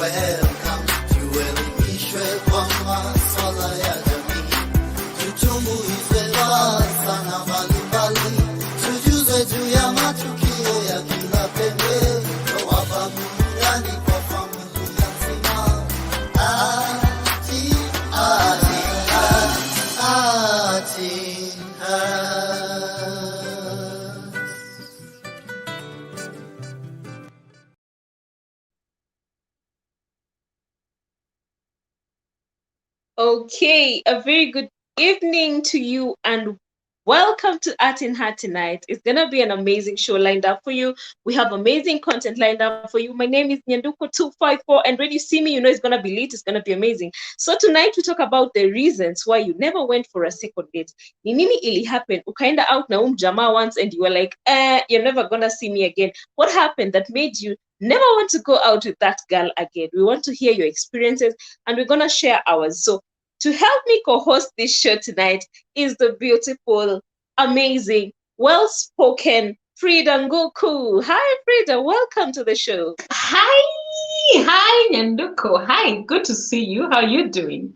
welcome. Tuelimishwe kwa masuala ya jamii, tutumbuizwe sana mbalimbali, tujuzwe juu ya matukio ya kila pembe, wapa burudani kwa familia nzima. Okay, a very good evening to you and welcome to Art in Heart tonight. It's going to be an amazing show lined up for you. We have amazing content lined up for you. My name is Nyanduko 254 and when you see me, you know it's going to be lit. It's going to be amazing. So tonight we talk about the reasons why you never went for a second date. Ni nini ili happen? Ukaenda out na jamaa once and you were like, you're never going to see me again. What happened that made you never want to go out with that girl again? We want to hear your experiences and we're going to share ours. So to help me co-host this show tonight is the beautiful, amazing, well-spoken Fridah Nguku. Hi, Fridah. Welcome to the show. Hi, Nyanduko. Hi, good to see you. How are you doing?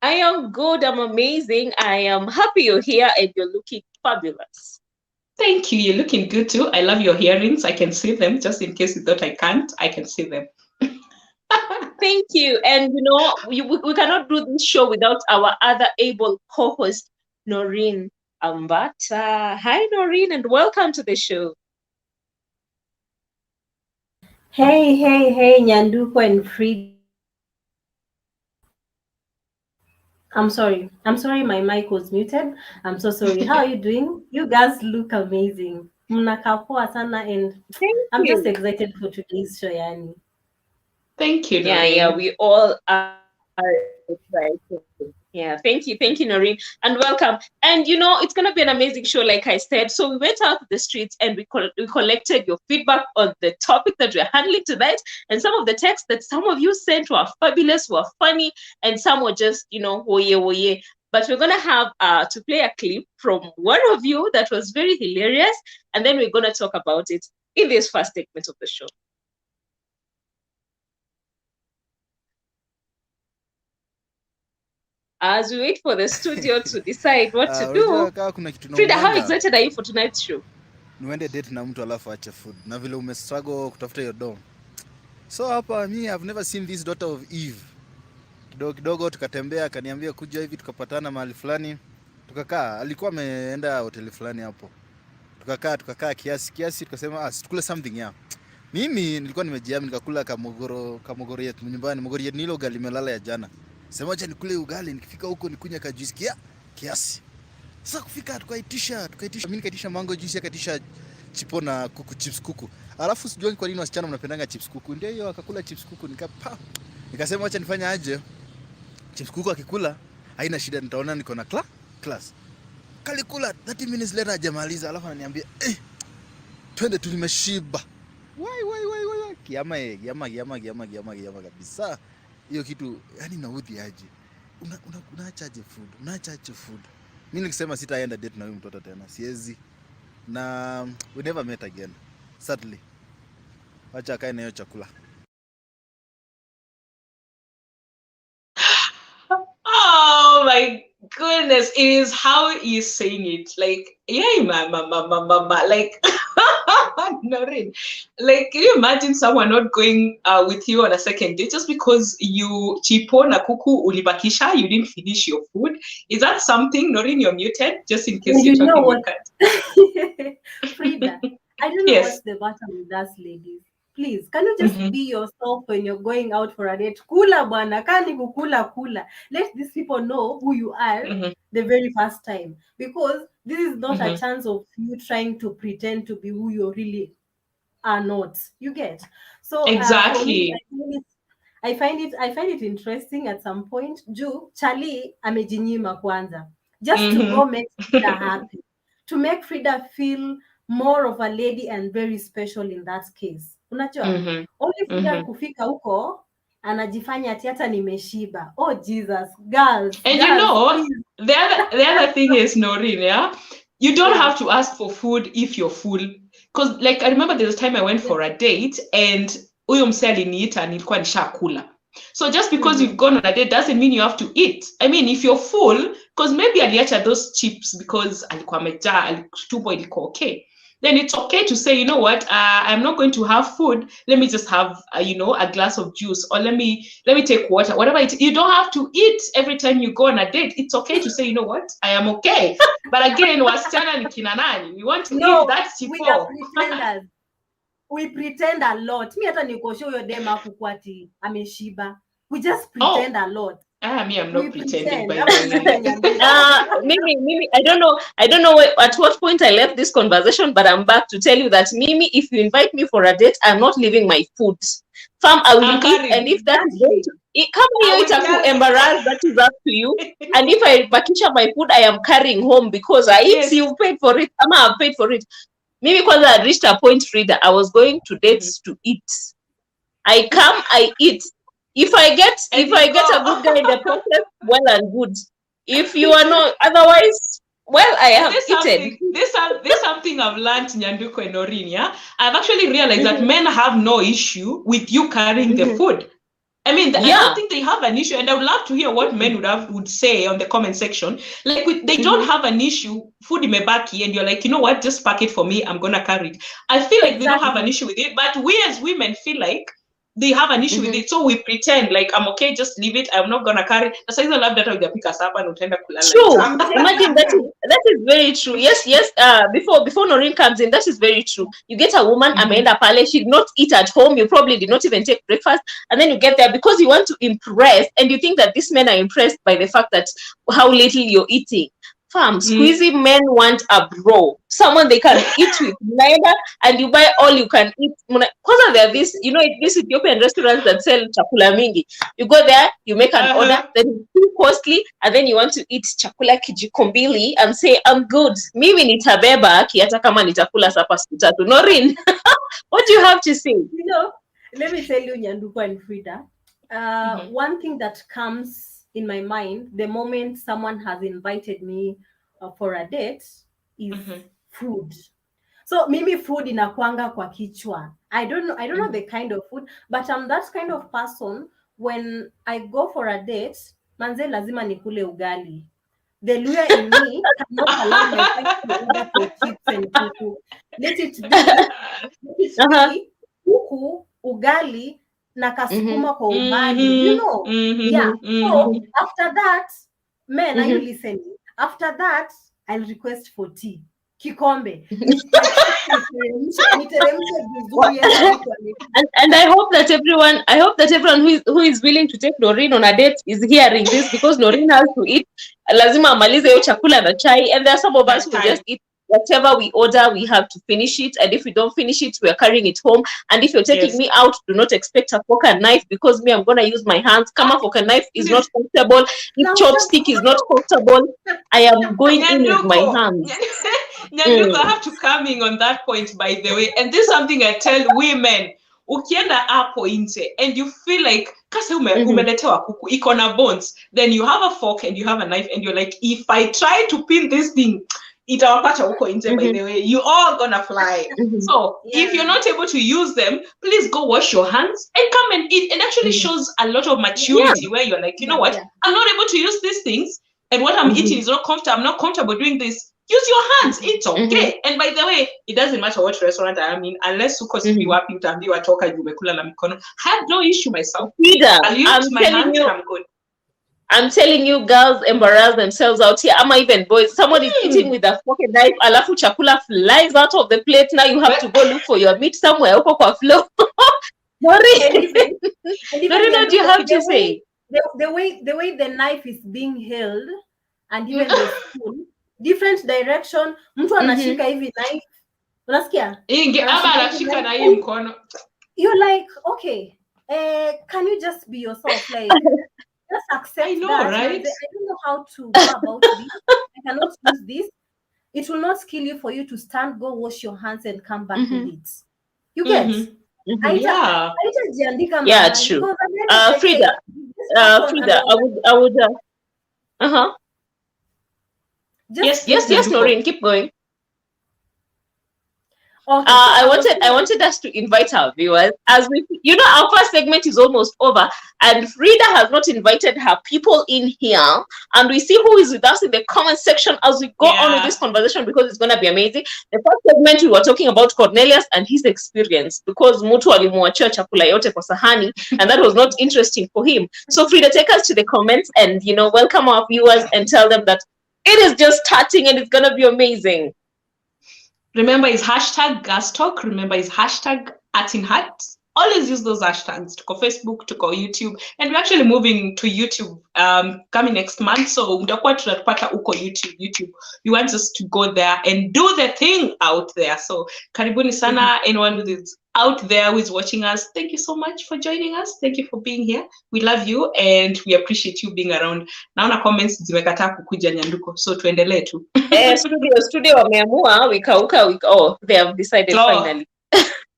I am good. I'm amazing. I am happy you're here and you're looking fabulous. Thank you. You're looking good too. I love your earrings. I can see them. Just in case you thought I can't, I can see them. Thank you. And you know, we cannot do this show without our other able co-host, Noreen Ambata. Hi, Noreen, and welcome to the show. Hey, Nyanduko and Fridah. I'm sorry, my mic was muted. I'm so sorry. How are you doing? You guys look amazing. Mnakaa poa sana and I'm just excited for today's show, yani. Thank you, Noreen. Yeah, we all are excited. Yeah, thank you, Noreen, and welcome. And you know, it's gonna be an amazing show, like I said. So we went out to the streets and we collected your feedback on the topic that we're handling tonight. And some of the texts that some of you sent were fabulous, were funny, and some were just, you know, woye. But we're gonna have to play a clip from one of you that was very hilarious, and then we're gonna talk about it in this first segment of the show. As we wait for the studio to decide what to do, Fridah, how excited are you for tonight's show? Niende date na mtu alafu ache food. Na vile umestruggle kutafuta hiyo dom. So hapa I've never seen this daughter of Eve. Kidogo tukatembea, akaniambia kuja hivi, tukapatana mahali fulani. Tukakaa, alikuwa ameenda hoteli fulani hapo. Tukakaa kiasi tukasema tukule something ya. Mimi nilikuwa nimejiamini nikakula kamogoro yetu nyumbani. Mogoro yetu nilo gali melala ya jana. Sema acha nikule ugali, nikifika huko nikunya ka juice kiasi. Sasa kufika tukaitisha, mimi nikaitisha mango juice, akaitisha chipo na chips kuku. Alafu sijui kwa nini wasichana mnapendanga chips kuku. Ndio hiyo akakula chips kuku nikasema acha nifanye aje. Chips kuku akikula haina shida, nitaona niko na class. Kalikula 30 minutes later hajamaliza, alafu ananiambia twende tu nimeshiba. Wai. Kiama kabisa. Hiyo kitu yani naudhi aje. Unaachaje food? Mimi nikisema sitaenda date na huyu mtoto tena. Siwezi. Na we never met again. Sadly. Acha akae na hiyo chakula. Oh my goodness, it is how he's saying it. Like, yeah, mama. Like, Noreen. Like, can you imagine someone not going with you on a second date just because you chipo na kuku ulibakisha, you didn't finish your food? Is that something? Noreen, you're muted, just in case you're talking what? Fridah, I don't know what's the matter with us ladies. Please, can you just be yourself when you're going out for a date? Kula bwana, kani kula. Let these people know who you are the very first time. Because this is not a chance of you trying to pretend to be who you really are not. You get? So exactly. I find it interesting at some point. Juu Charlie amejinyima kwanza. Just to go make Fridah happy. To make Fridah feel more of a lady and very special in that case. Unajua? Only Fridah kufika huko anajifanya ati hata nimeshiba. Oh Jesus, girls. And you know, the other thing is, Noreen, yeah? You don't have to ask for food if you're full. Because, like, I remember there was a time I went for a date and huyo msee aliniita nilikuwa nishakula. So just because you've gone on a date doesn't mean you have to eat. I mean, if you're full, because maybe aliacha those chips because alikuwa amejaa, tumbo ilikuwa okay, then it's okay to say, you know what, I'm not going to have food. Let me just have, a glass of juice, or let me take water, whatever it is. You don't have to eat every time you go on a date. It's okay to say, you know what, I am okay. But again, wasichana ni kina nani? We want to eat that chipo. We are pretenders. We pretend a lot. Mi hata nikosho huyo dem hakukuwa ati ameshiba. We just pretend a lot. Me, I'm not pretending. By Mimi, I don't know at what point I left this conversation, but I'm back to tell you that Mimi, if you invite me for a date, I'm not leaving my food. Fam, I will eat, and if that is going to come here, itaku embarrass, that is up to you. And if I bakisha my food, I am carrying home because you paid for it. I've paid for it. Maybe because I reached a point, Fridah, I was going to dates to eat. I come, I eat. If I get a good guy in the process, well and good. If you are not, otherwise, well, I have eaten. This something I've learned, Nyanduko and Noreen, yeah? I've actually realized that men have no issue with you carrying the food. I mean, I don't think they have an issue, and I would love to hear what men would say on the comment section. Like, they don't have an issue, food imebaki, and you're like, you know what, just pack it for me, I'm gonna carry it. I feel like they don't have an issue with it, but we as women feel like they have an issue with it, so we pretend like, I'm okay, just leave it, I'm not gonna carry it. True. Imagine that is very true. Yes. Before Noreen comes in, that is very true. You get a woman, ameenda pale, she did not eat at home, you probably did not even take breakfast, and then you get there because you want to impress, and you think that these men are impressed by the fact that how little you're eating. Fam, squeezy men want a bro, someone they can eat with, neither, and you buy all you can eat. Because there are these Ethiopian restaurants that sell chakula mingi. You go there, you make an order, then it's too costly, and then you want to eat chakula kijikombili and say, I'm good. Mimi nitabeba kiata kama nitakula sapa siku tatu. Noreen, what do you have to say? Let me tell you, Nyanduko and Fridah, one thing that comes in my mind the moment someone has invited me for a date is food. So mimi food inakwanga kwa kichwa. I don't know the kind of food, but I'm that kind of person. When I go for a date, manze lazima nikule ugali. The Luya in me cannot allow myself to order for chips and kuku. Let it be kuku, ugali, na kasukuma kwa umbali, So after that, men, are you listening? After that, I'll request for tea, kikombe. And I hope that everyone who is willing to take Noreen on a date is hearing this, because Noreen has to eat. Lazima amalize hiyo chakula na chai, and there are some of us who just eat whatever we order, we have to finish it, and if we don't finish it, we are carrying it home. And if you're taking me out, do not expect a fork and knife, because me, I'm gonna use my hands. Come, a fork and knife is not comfortable. If chopstick is not comfortable, I am going in with my hands. Nyanduko, I have to come in on that point, by the way, and this is something I tell women. Ukienda hapo nje and you feel like kasa umeletewa kuku iko na bones, then you have a fork and you have a knife and you're like, if I try to pin this thing, itawapata huko nje, by the way, you all gonna fly. So if you're not able to use them, please go wash your hands and come and eat. It actually shows a lot of maturity where you're like, you know what, I'm not able to use these things, and what I'm eating is not comfortable. I'm not comfortable doing this. Use your hands, it's okay. And by the way, it doesn't matter what restaurant I am in, unless uko sipi wapi utaambiwa toka juu umekula na mikono. I have no issue myself. I'll use my hands and I'm good. I'm telling you, girls embarrass themselves out here. Am I even boys? Somebody is eating with a fork and knife, alafu chakula flies out of the plate. Now you have to go look for your meat somewhere. Uko kwa floor. Noreen, what do you have to say? The way the knife is being held, and even the spoon, different direction. Mtu anashika hivi knife. Unasikia? Ama anashika na hii mkono. You're like, okay, can you just be yourself? Like, just accept I know, that. right? I don't know how to go about this. I cannot use this. It will not kill you for you to stand, go wash your hands, and come back with it. You get? Yeah, true. Fridah, I would. Yes, Noreen, keep going. Okay, so I wanted us to invite our viewers as we, our first segment is almost over, and Fridah has not invited her people in here, and we see who is with us in the comment section as we go on with this conversation, because it's going to be amazing. The first segment we were talking about Cornelius and his experience, because mtu alimuachia chakula yote kwa sahani, and that was not interesting for him. So Fridah, take us to the comments and welcome our viewers and tell them that it is just starting and it's going to be amazing. Remember, it's hashtag Gas Talk. Remember, it's hashtag @inhat. Always use those hashtags to go Facebook, to go YouTube. And we're actually moving to YouTube coming next month. So mtakuwa tunapata uko YouTube. We want us to go there and do the thing out there. So karibuni sana, anyone who is out there who is watching us. Thank you so much for joining us. Thank you for being here. We love you and we appreciate you being around. Naona comments zimekataa kukuja Nyanduko. So tuendelee tu. Studio wameamua wikauka. Oh, they have decided finally.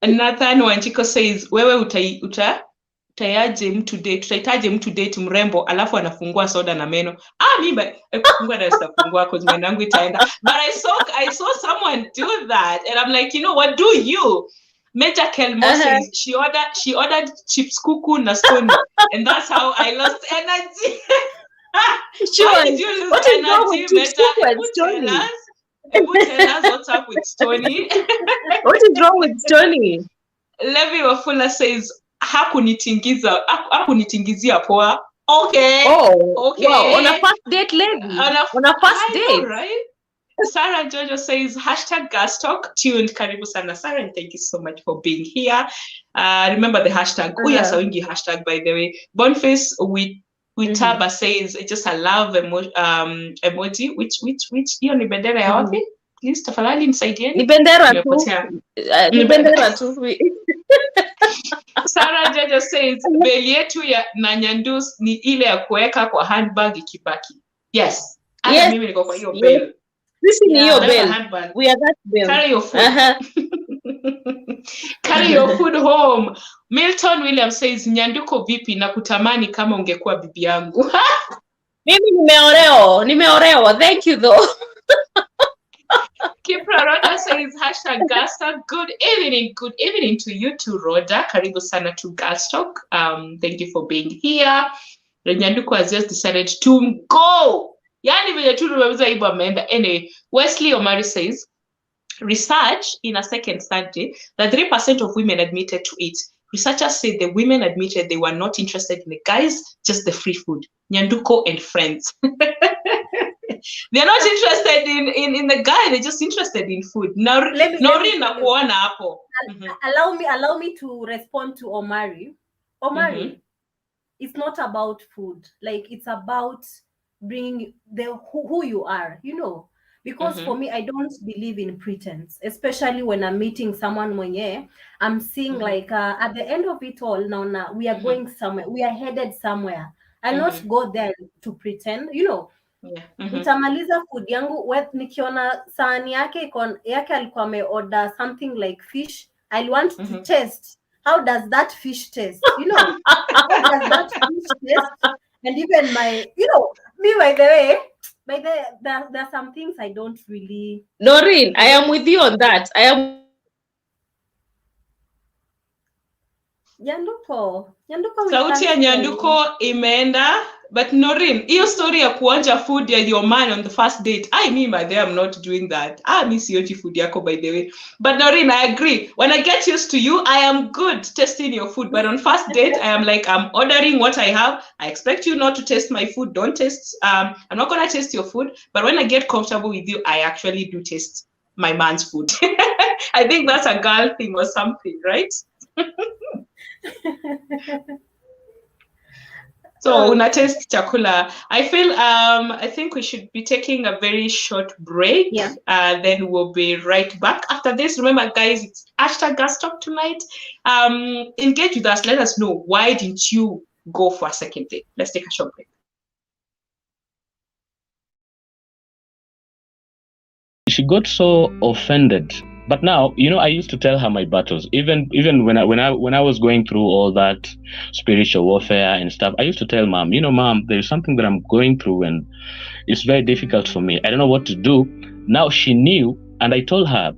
Nathan Wanchiko says, wewe utayaje mtu date, tutaitaje mtu date mrembo alafu anafungua soda na meno. Mimi kufungua na sitafungua cause meno yangu itaenda. But I saw someone do that and I'm like, what do you? Major Kelmo says she ordered chips kuku na stone and that's how I lost energy. Why did you lose energy, Major? Tell us what's up with Stony. What is wrong with Stony? Levi Wafula says, hakunitingizia poa. Okay. Oh, okay. Wow. On a first date, Levi. On a first date. Know, right? Sarah Jojo says, hashtag Gas Talk. Tuned. Karibu sana, Sarah, and thank you so much for being here. Remember the hashtag. Uyasawingi hashtag, by the way. Boniface with Taba says just a love emoji which hiyo ni bendera ya wapi? Please tafadhali nisaidie. Ni bendera tu. Sarah Jaja says beli yetu ya na Nyandus ni ile ya kuweka kwa handbag ikibaki. Yes. Mimi niko kwa hiyo beli. Sisi ni hiyo beli. We are that beli. Carry your food. Carry your food home. Milton Williams says, Nyanduko vipi na kutamani kama ungekuwa bibi yangu. Mimi nimeolewa. Thank you though. Kipra Roda says, hashtag Gas Talk. Good evening to you too, Roda. Karibu sana to Gas Talk. Thank you for being here. Nyanduko has just decided to go. Yani vile tu tumeweza ibu ameenda. Anyway, Wesley Omari says, research in a second study that 3% of women admitted to it. Researchers said the women admitted they were not interested in the guys, just the free food. Nyanduko and friends. They're not interested in the guy, they're just interested in food. Noreen na kuona hapo. Allow me to respond to Omari. It's not about food. Like, it's about bringing who you are, Because for me, I don't believe in pretense, especially when I'm meeting someone mwenye, I'm seeing like at the end of it all, now we are going somewhere, we are headed somewhere. I'll not go there to pretend, Nitamaliza food yangu, nikiona sahani yake alikuwa ameorder something like fish, I want to taste. How does that fish taste? How does that fish taste? And even my, me by the way, there are some things I don't really. Noreen, I am with you on that. Nyanduko. Sauti ya Nyanduko imeenda. But Noreen, hiyo story ya kuonja food ya your man on the first date, by the way, I'm not doing that. Mi sionji food yako, by the way. But Noreen, I agree. When I get used to you, I am good tasting your food. But on first date, I am like, I'm ordering what I have. I expect you not to taste my food. Don't taste. I'm not going to taste your food. But when I get comfortable with you, I actually do taste my man's food. I think that's a girl thing or something, right? So una taste chakula. I feel I think we should be taking a very short break. Yeah. Then we'll be right back after this. Remember, guys, it's hashtag Gas Talk tonight. Engage with us. Let us know, why didn't you go for a second date? Let's take a short break. She got so offended. But now, I used to tell her my battles. Even when I was going through all that spiritual warfare and stuff, I used to tell Mom, Mom, there's something that I'm going through and it's very difficult for me. I don't know what to do. Now she knew And I told her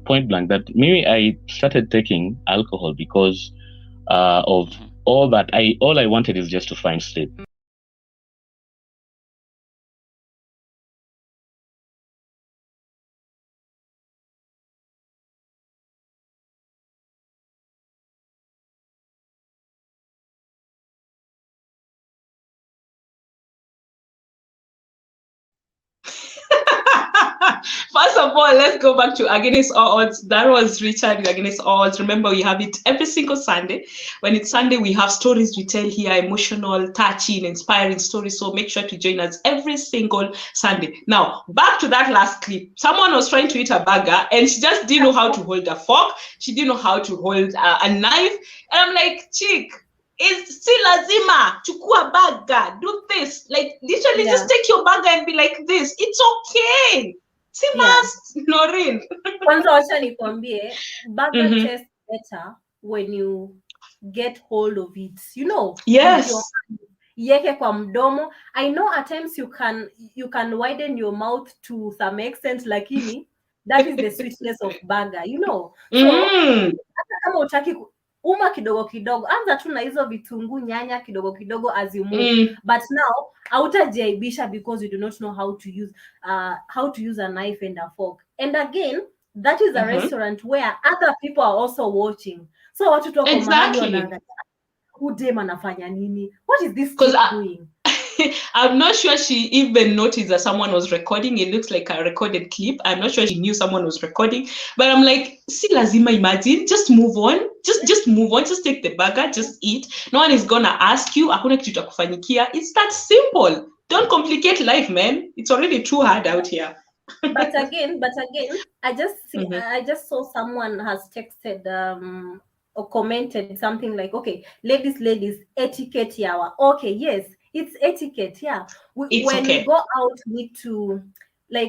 point blank that maybe I started taking alcohol because of all that. All I wanted is just to find sleep. First of all, let's go back to Against All Odds. That was Richard Against All Odds. Remember, we have it every single Sunday. When it's Sunday, we have stories we tell here, emotional, touching, inspiring stories. So make sure to join us every single Sunday. Now, back to that last clip. Someone was trying to eat a burger and she just didn't know how to hold a fork. She didn't know how to hold a knife. And I'm like, chick, it's still lazima chukua burger, do this. Like, literally just take your burger and be like this. It's okay. Simas, Noreen. Kwanza wacha nikwambie, burger tastes better when you get hold of it. You know, yes. Yeke kwa mdomo. I know at times you can widen your mouth to some extent, lakini that is the sweetness of burger, you know. So hata kama utaki uma kidogo kidogo, anza tu na hizo vitunguu, nyanya kidogo kidogo as you move. But now hautajaibisha because you do not know how to use a knife and a fork. And again, that is a restaurant where other people are also watching. So watu tu wako mahali wanaangalia, udem anafanya nini? What is this kid doing? I'm not sure she even noticed that someone was recording. It looks like a recorded clip. I'm not sure she knew someone was recording. But I'm like, si lazima, imagine. Just move on. Just move on. Just take the burger. Just eat. No one is gonna ask you. Hakuna kitu cha kufanyikia. It's that simple. Don't complicate life, man. It's already too hard out here. But again, I just saw someone has texted or commented something like, okay, ladies, etiquette yawa. Okay, yes. It's etiquette, yeah. When we go out, we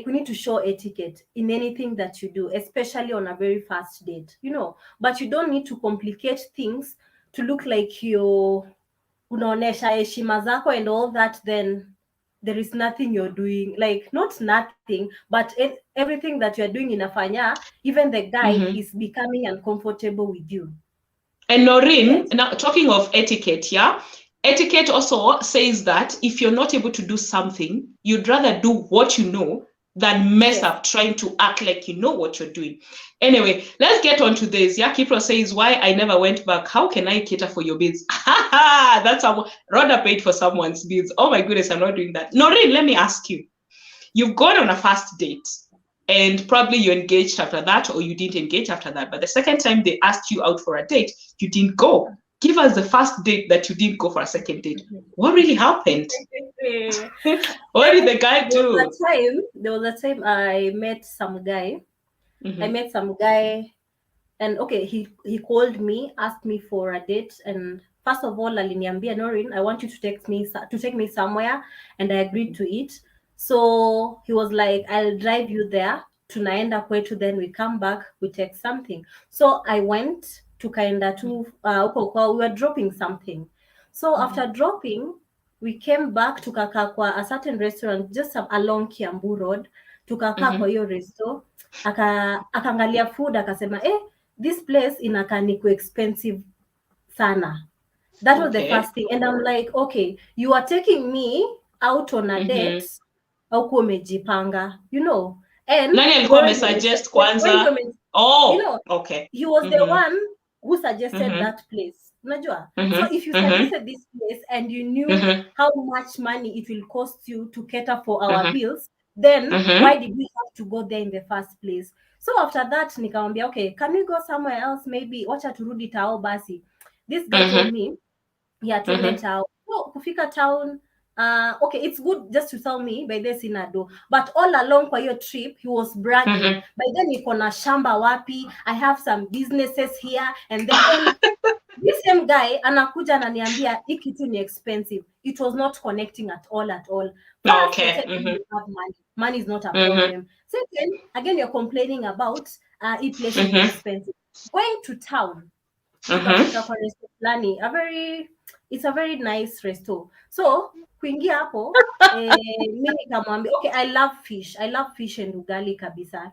need to show etiquette in anything that you do, especially on a very first date, you know. But you don't need to complicate things to look like you unaonesha heshima zako and all that. Then there is nothing you're doing, like not nothing, but everything that you're doing inafanya, even the guy is becoming uncomfortable with you. And Noreen, now talking of etiquette, yeah. Etiquette also says that if you're not able to do something, you'd rather do what you know than mess up trying to act like you know what you're doing. Anyway, let's get on to this. Yeah, Kipro says, why I never went back. How can I cater for your bills? That's how rather paid for someone's bills. Oh my goodness, I'm not doing that. Noreen, let me ask you. You've gone on a first date and probably you engaged after that or you didn't engage after that. But the second time they asked you out for a date, you didn't go. Give us the first date that you didn't go for a second date. What really happened? What did the guy do? There was a time I met some guy. And okay, he called me, asked me for a date, and first of all, aliniambia, Noreen, I want you to take me somewhere, and I agreed to it. So he was like, I'll drive you there. Tunaenda kwetu, then we come back, we take something. So I went to kaenda to we were dropping something. So after dropping, we came back to kwa a certain restaurant just along Kiambu Road. Tukakaa kwa hiyo resto, akaangalia food, akasema this place inakaa niko expensive sana. That was the first thing. And I'm like, okay, you are taking me out on a date, au kuwa umejipanga, you know. And nani alikuwa amesuggest kwanza? You know, okay. He was the one who suggested that place. Unajua? So if you suggested this place and you knew how much money it will cost you to cater for our bills, then why did we have to go there in the first place? So after that, nikamwambia, okay, can we go somewhere else? Maybe wacha turudi tao basi. This guy told me, yeah, tuende tao. So kufika town, okay, it's good just to tell me by this inado, but all along kwa your trip he was bragging. By then niko na shamba wapi, I have some businesses here, and then this same guy anakuja ananiambia hii kitu ni expensive. It was not connecting at all. First, you have money is not a problem. Second, again, you're complaining about it place is expensive. Going to town, it's a very nice resto. So kuingia hapo mimi nikamwambia okay, I love fish and ugali kabisa.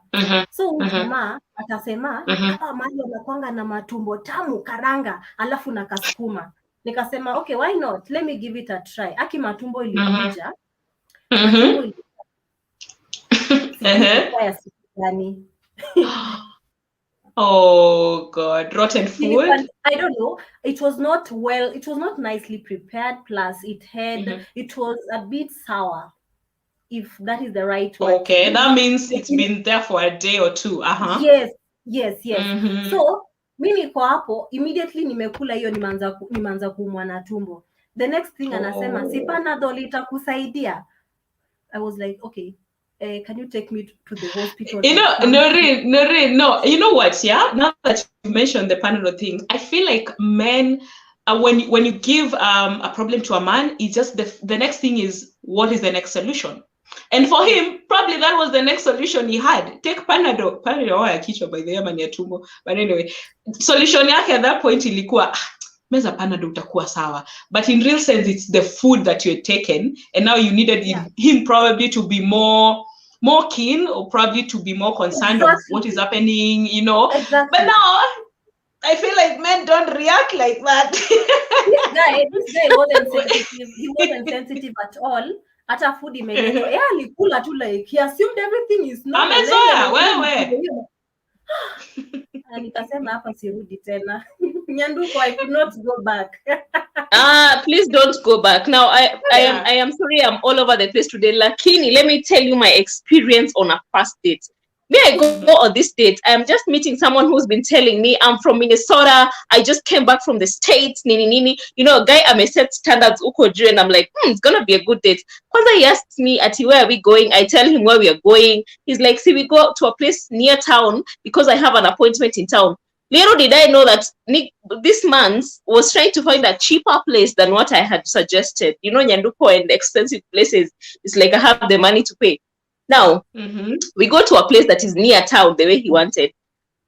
So jamaa akasema hapa mahali wanakwanga na matumbo tamu karanga alafu na kasukuma. Nikasema okay, why not, let me give it a try. Aki matumbo ilikuja matumbo ilikuwa gani. Oh God, rotten food. I don't know. It was not nicely prepared. Plus, it was a bit sour, if that is the right word. Okay, that means it's been there for a day or two. Yes. So mimi kwa hapo immediately nimekula hiyo, nimeanza kuumwa na tumbo. The next thing anasema si Panadol itakusaidia. I was like, okay. Can you take me to the hospital? You know, Noreen, no. You know what? Yeah. Now that you mentioned the Panadol thing, I feel like men, when you give a problem to a man, it's just the next thing is what is the next solution. And for him, probably that was the next solution he had. Take Panadol. Panadol ya kichwa by the way, ya tumbo. But anyway, solution yake at that point ilikuwa meza Panadol utakuwa sawa. But in real sense, it's the food that you had taken, and now you needed him probably to be more keen, or probably to be more concerned of what is happening, you know. Exactly. But now I feel like men don't react like that. This guy wasn't sensitive. He wasn't sensitive at all. Hata food imeletwa. Alikula tu, like he assumed everything is normal. Amezoea wewe. Nikasema hapa sirudi tena. Nyanduko, I could not go back. Please don't go back. Now I am sorry, I'm all over the place today. Lakini, let me tell you my experience on a first date. May I go on this date? I am just meeting someone who's been telling me I'm from Minnesota. I just came back from the States. Nini. You know, a guy I may set standards uko juu, and I'm like, it's gonna be a good date. Kwanza he asks me, Ati, where are we going? I tell him where we are going. He's like, see, we go to a place near town because I have an appointment in town. Little did I know that this man was trying to find a cheaper place than what I had suggested. You know, Nyanduko and expensive places, it's like I have the money to pay. Now, we go to a place that is near town the way he wanted.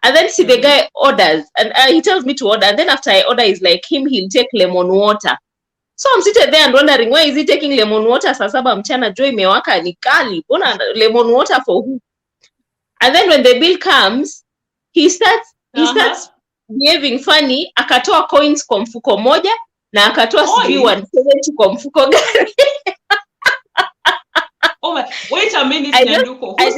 And then see the guy orders, and he tells me to order. And then after I order, he's like, he'll take lemon water. So I'm sitting there and wondering, why is he taking lemon water? Saa saba mchana jua imewaka ni kali. Bona lemon water for who? And then when the bill comes, he starts behaving funny. Akatoa coins kwa mfuko moja na akatoa sijui 170 kwa mfuko gani. Oh my! Wait a minute, Nyanduko. I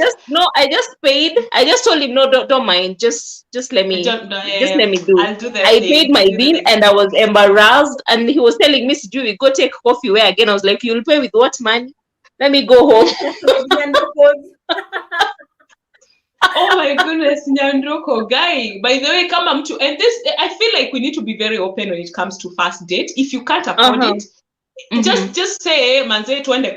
just paid. I just told him, no, don't mind. Just let me. Just let me do. I'll do that. I paid my bill and I was embarrassed. And he was telling me, "Siju, we go take coffee where again?" I was like, "You'll pay with what money? Let me go home." Oh my goodness, Nyanduko, guy. By the way, come to and this. I feel like we need to be very open when it comes to first date. If you can't afford it. Just say manze tuende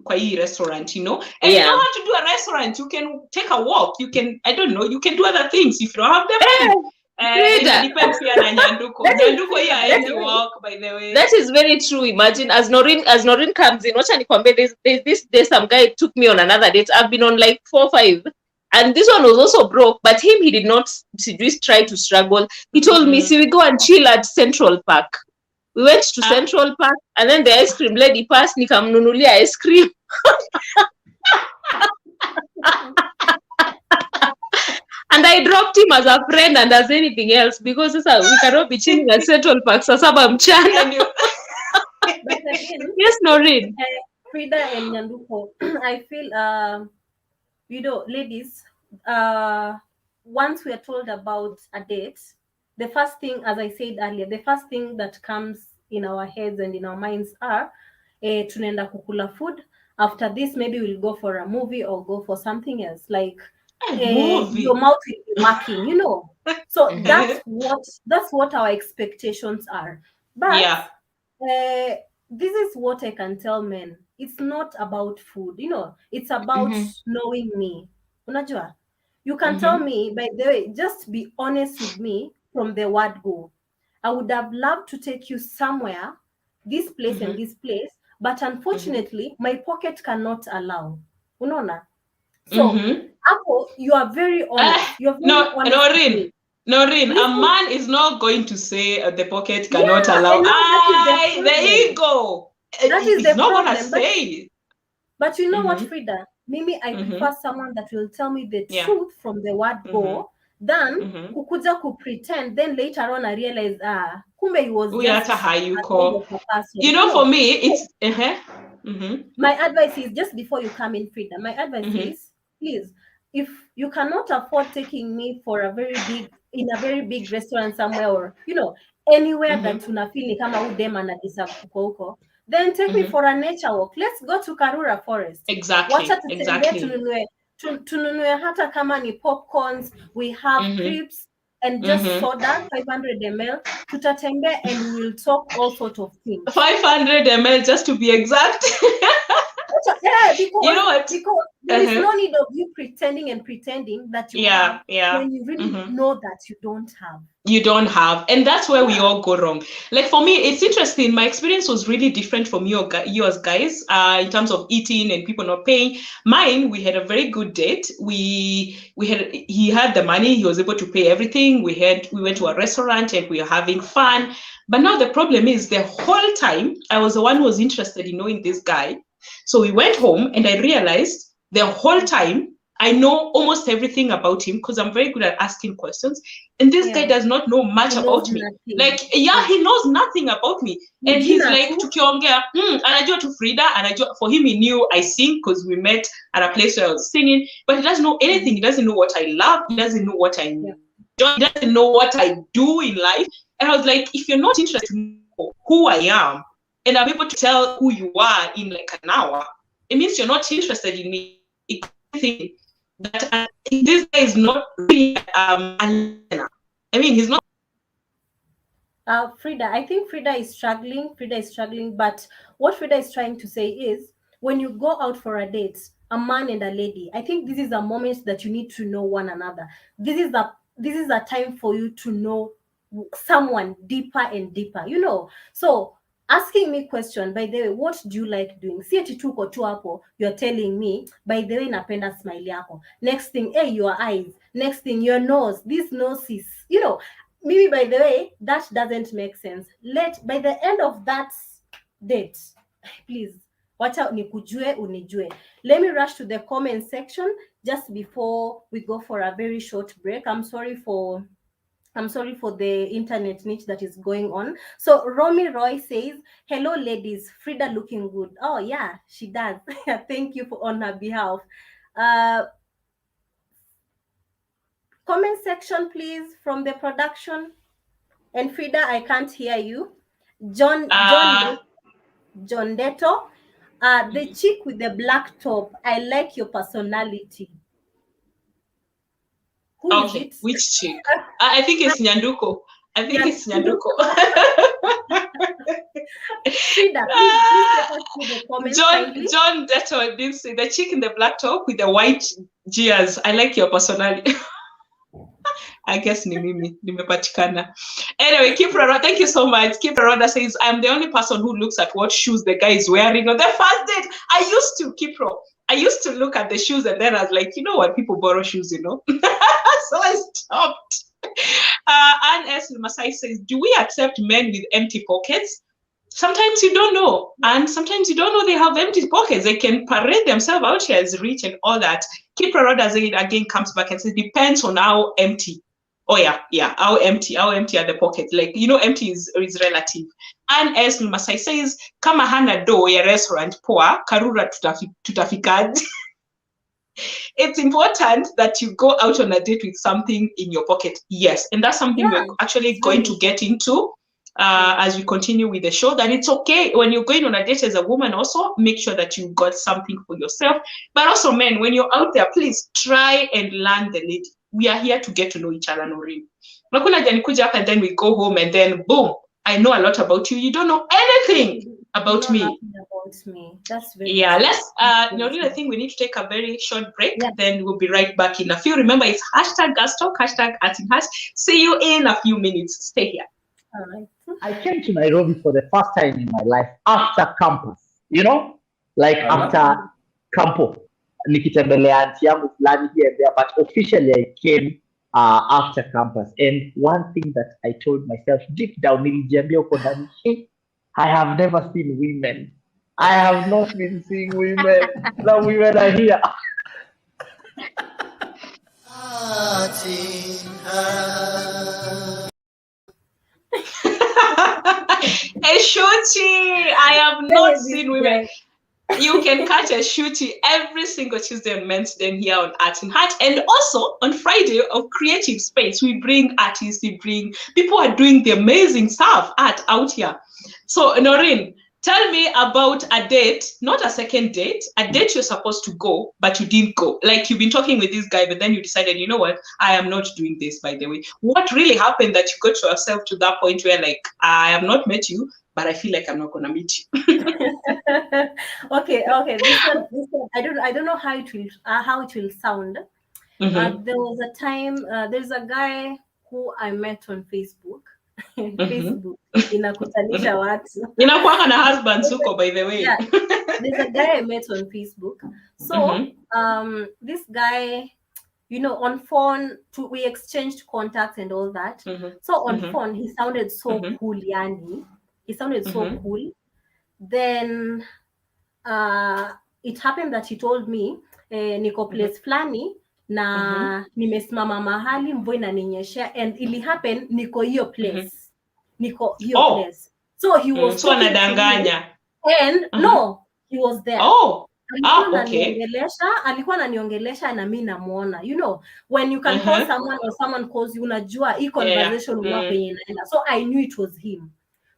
kwa hii restaurant, you know, and you don't have to do a restaurant. You can take a walk, you can, I don't know, you can do other things if you don't have the money. It depends here na Nyanduko. Nyanduko here any walk, by the way. That is very true. Imagine as Noreen comes in, wacha nikwambie, this day some guy took me on another date. I've been on like 4 or 5. And this one was also broke, but he did not try to struggle. He told me, see, we go and chill at Central Park. We went to Central Park, and then the ice cream lady passed, nikamnunulia ice cream. And I dropped him as a friend and as anything else, because we cannot be chilling at Central Park saa saba mchana. Yes, Noreen. Fridah and Nyanduko, I feel, you know, ladies, once we are told about a date, the first thing, as I said earlier, the first thing that comes in our heads and in our minds are, tunaenda kukula food. After this, maybe we'll go for a movie or go for something else. Like, your mouth will be marking, you know. So that's what our expectations are. But this is what I can tell men. It's not about food, you know. It's about knowing me. Unajua? You can tell me, by the way, just be honest with me. From the word go, I would have loved to take you somewhere, this place and this place, but unfortunately, my pocket cannot allow. Unaona? So, Apple, you are very honest. You're very honest. Noreen, a man is not going to say the pocket cannot allow. The ego. That is the He's not gonna problem. say. But you know what, Fridah? Maybe I Mhm. prefer someone that will tell me the Yeah. truth from the word go than Mhm. kukuja pretend. Then later on, I realize, kumbe he was We just are how you a kind call. of a person. You know, for No. me, it's Mhm. My advice is, just before you come in, Fridah, my advice Mhm. is, please, if you cannot afford taking me for a very big restaurant somewhere, or anywhere that tunafeel ni kama udem anadeserve kuko huko, then take me for a nature walk. Let's go to Karura Forest. Exactly. Wacha tutembee, tununue hata kama ni popcorns, we have crips and just soda 500 ml. Tutatembea and we will talk all sorts of things. 500 ml, just to be exact. Yeah, because You know what? there is no need of you pretending that you have when you really know that you don't have. You don't have, and that's where we all go wrong. Like for me, it's interesting. My experience was really different from you as guys, in terms of eating and people not paying. Mine, we had a very good date. He had the money. He was able to pay everything. We went to a restaurant and we were having fun. But now the problem is, the whole time I was the one who was interested in knowing this guy. So we went home and I realized the whole time I know almost everything about him because I'm very good at asking questions. And this guy does not know much about me. Nothing. Like, he knows nothing about me. And he's like, tukiongea, anajua tu Fridah, anajua, for him, he knew I sing because we met at a place where I was singing, but he doesn't know anything. He doesn't know what I love. He doesn't know what I enjoy. He doesn't know what I do in life. And I was like, if you're not interested in who I am, and I'm able to tell who you are in like an hour, it means you're not interested in me. That this guy is not really a learner. I mean, he's not. Fridah, I think Fridah is struggling. But what Fridah is trying to say is, when you go out for a date, a man and a lady, I think this is a moment that you need to know one another. This is a time for you to know someone deeper and deeper. So asking me question, by the way, what do you like doing? Si ati tuko tu hapo, you're telling me, by the way, napenda smile yako. Next thing, your eyes. Next thing, your nose. This nose is, maybe, by the way, that doesn't make sense. By the end of that date, please, wacha nikujue unijue. Let me rush to the comment section just before we go for a very short break. I'm sorry for the internet niche that is going on. So Romy Roy says, hello ladies, Fridah looking good. Oh yeah, she does. Thank you on her behalf. Comment section please from the production. And Fridah, I can't hear you. John Detto, the chick with the black top, I like your personality. Who is it? Which chick? I think it's Nyanduko. It's Nyanduko. Fridah, please take us through the comments. John Detto did say, the chick in the black top with the white gears. I like your personality. I guess nimepatikana. Anyway, Kiprara, thank you so much. Kiprara says, I'm the only person who looks at what shoes the guy is wearing on the first date. I used to look at the shoes and then I was like, you know what, people borrow shoes, So I stopped. Anne S. Masai says, do we accept men with empty pockets? Sometimes you don't know. And sometimes you don't know they have empty pockets. They can parade themselves out here as rich and all that. Kiprara again comes back and says, depends on how empty. Oh yeah, how empty are the pockets? Like, empty is relative. And as Masai says, kama hana do ya restaurant poa, Karura tutafikaje. It's important that you go out on a date with something in your pocket. Yes, and that's something we're actually going to get into as we continue with the show, that it's okay when you're going on a date as a woman, also make sure that you've got something for yourself. But also men, when you're out there, please try and learn the lady. We are here to get to know each other, Noreen. And then we go home and then boom, I know a lot about you. You don't know anything about me. About me. That's very let's Noreen, I think we need to take a very short break. Then we'll be right back in a few. Remember, it's #GasTalk, #AtinHash. See you in a few minutes. Stay here. All right. I came to Nairobi for the first time in my life after campus, after campo. Nikitembelea auntie yangu fulani here and there, but officially I came after campus. And one thing that I told myself deep down, nilijiambia huko ndani, I have never seen women I have not been seeing women. The women are here. A shooty. I have not seen women. You can catch a shooty every single Tuesday and Wednesday here on Art in Heart. And also on Friday of Creative Space, we bring artists, we bring people who are doing the amazing stuff out here. So Noreen, tell me about a date, not a second date, a date you're supposed to go, but you didn't go. Like you've been talking with this guy, but then you decided, you know what, I am not doing this, by the way. What really happened that you got yourself to that point where like, I have not met you, but I feel like I'm not gonna meet you. Okay. This one. I don't know how it will sound. There was a time. There's a guy who I met on Facebook. Facebook inakutanisha watu. Inakuwa na husband suko, by the way. Yeah. There's a guy I met on Facebook. So this guy, you know, on phone we exchanged contacts and all that. So on phone he sounded so cool, yani. He sounded so cool. Then it happened that he told me niko place flani na nimesimama mahali mvua inaninyeshea, and ili happen niko hiyo place. Niko hiyo place. So he was so anadanganya. And no, he was there. Alikuwa ananiongelesha na mimi namuona. You know, when you can call someone or someone calls you, unajua hii conversation penye inaenda. So I knew it was him.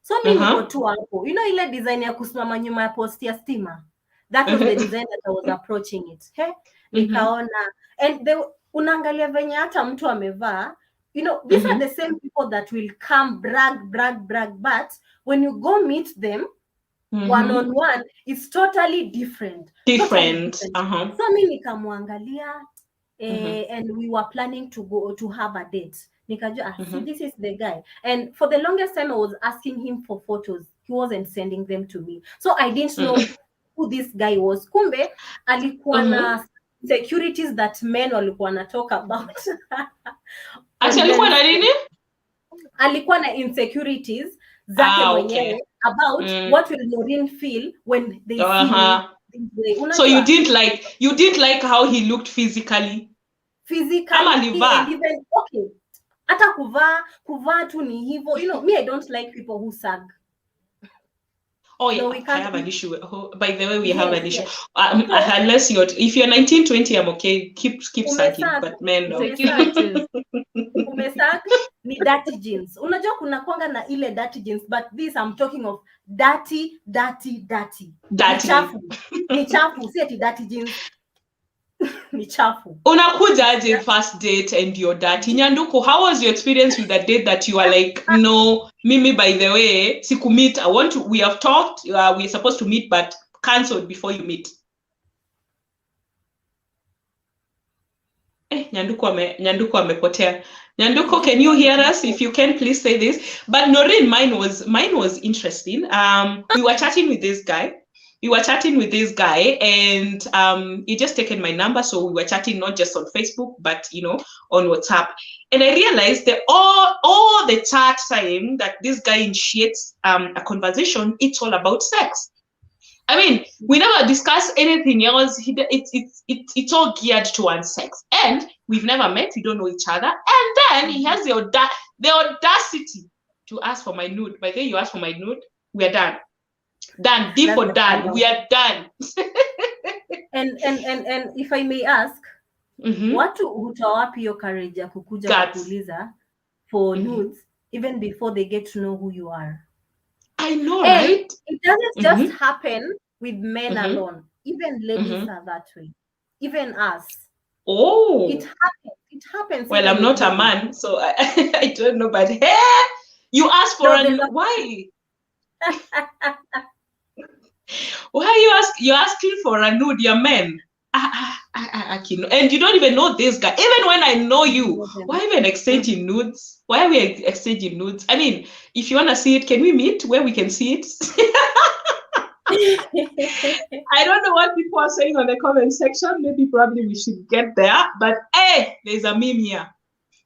So mimi niko tu hapo. You know ile design ya kusimama nyuma ya post ya stima? That was the design that I was approaching it. Hey? Nikaona. And unaangalia venye hata mtu amevaa. You know, these are the same people that will come brag. But when you go meet them, one-on-one, it's totally different. So mimi nikamwangalia and we were planning to go to have a date. Nikajua, see, this is the guy. And for the longest time, I was asking him for photos. He wasn't sending them to me. So I didn't know who this guy was. Kumbe, alikuwa na securities that men walikuwa na talk about. Actually, alikuwa na nini? Alikuwa na insecurities zake mwenyewe about what will Noreen feel when they see me. So you didn't like how he looked physically? And even, okay. Hata kuvaa tu ni hivyo. You know, me, I don't like people who sag. Oh yeah, no, I have an issue. By the way, we have an issue. Unless if you're 19, 20, I'm okay. Keep sagging, but men no. Umesag ni dirty jeans. Unajua kuna kwanga na ile dirty jeans, but this I'm talking of dirty. Ni chafu, si ati dirty jeans. Ni chafu. Unakuja aje first date and you're dirty. Nyanduko, how was your experience with the date that you are like, no, Mimi, by the way, siku meet, we have talked, we're supposed to meet, but cancelled before you meet. Nyanduko amepotea. Nyanduko, can you hear us? If you can, please say this. But Noreen, mine was interesting. We were chatting with this guy. And he just taken my number, so we were chatting not just on Facebook, but you know, on WhatsApp. And I realized that all the chat time that this guy initiates a conversation, it's all about sex. I mean, we never discuss anything else. It's all geared towards sex, and we've never met. We don't know each other, and then he has the audacity to ask for my nude. By the way, you ask for my nude, we are done. Done. D for done. We are done. and if I may ask, watu hutoa wapi hiyo courage ya kukuja kuuliza for nudes even before they get to know who you are? I know, and right? It doesn't just happen with men alone. Even ladies are that way. Even us. Oh. It happens. Well, I'm not a man, so I don't know, but hey, you ask for why? Why you're asking for a nude? You're men. And you don't even know this guy. Even when I know you, why even exchanging nudes? Why are we exchanging nudes? I mean, if you want to see it, can we meet where we can see it? I don't know what people are saying on the comment section. Probably we should get there. But hey, there's a meme here.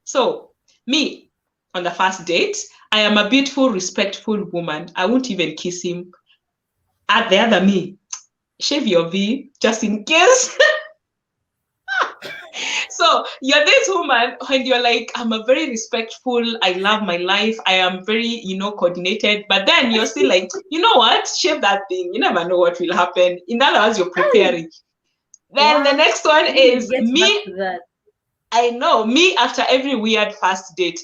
So, me, on the first date, I am a beautiful, respectful woman. I won't even kiss him. At the other me, shave your V just in case. So you're this woman and you're like, I'm a very respectful, I love my life, I am very, coordinated, but then you're still like, you know what, shave that thing, you never know what will happen. In other words, you're preparing. Then the next one is me. I know, me after every weird first date.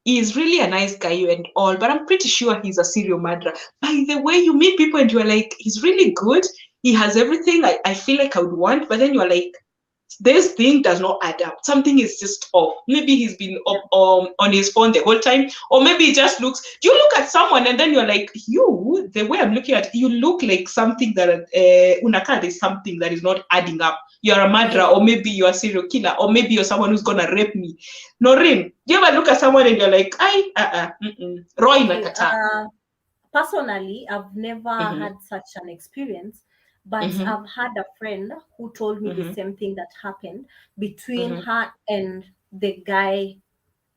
He's really a nice guy and all, but I'm pretty sure he's a serial murderer. By the way, you meet people and you're like, he's really good, he has everything I feel like I would want, but then you're like, this thing does not add up. Something is just off. Maybe he's been on his phone the whole time, or maybe he just looks. Do you look at someone and then you're like, the way I'm looking at you look like something that there's something that is not adding up. You're a murderer, or maybe you're a serial killer, or maybe you're someone who's gonna rape me. Noreen, do you ever look at someone and you're like, Roy personally, I've never had such an experience. But I've had a friend who told me the same thing that happened between her and the guy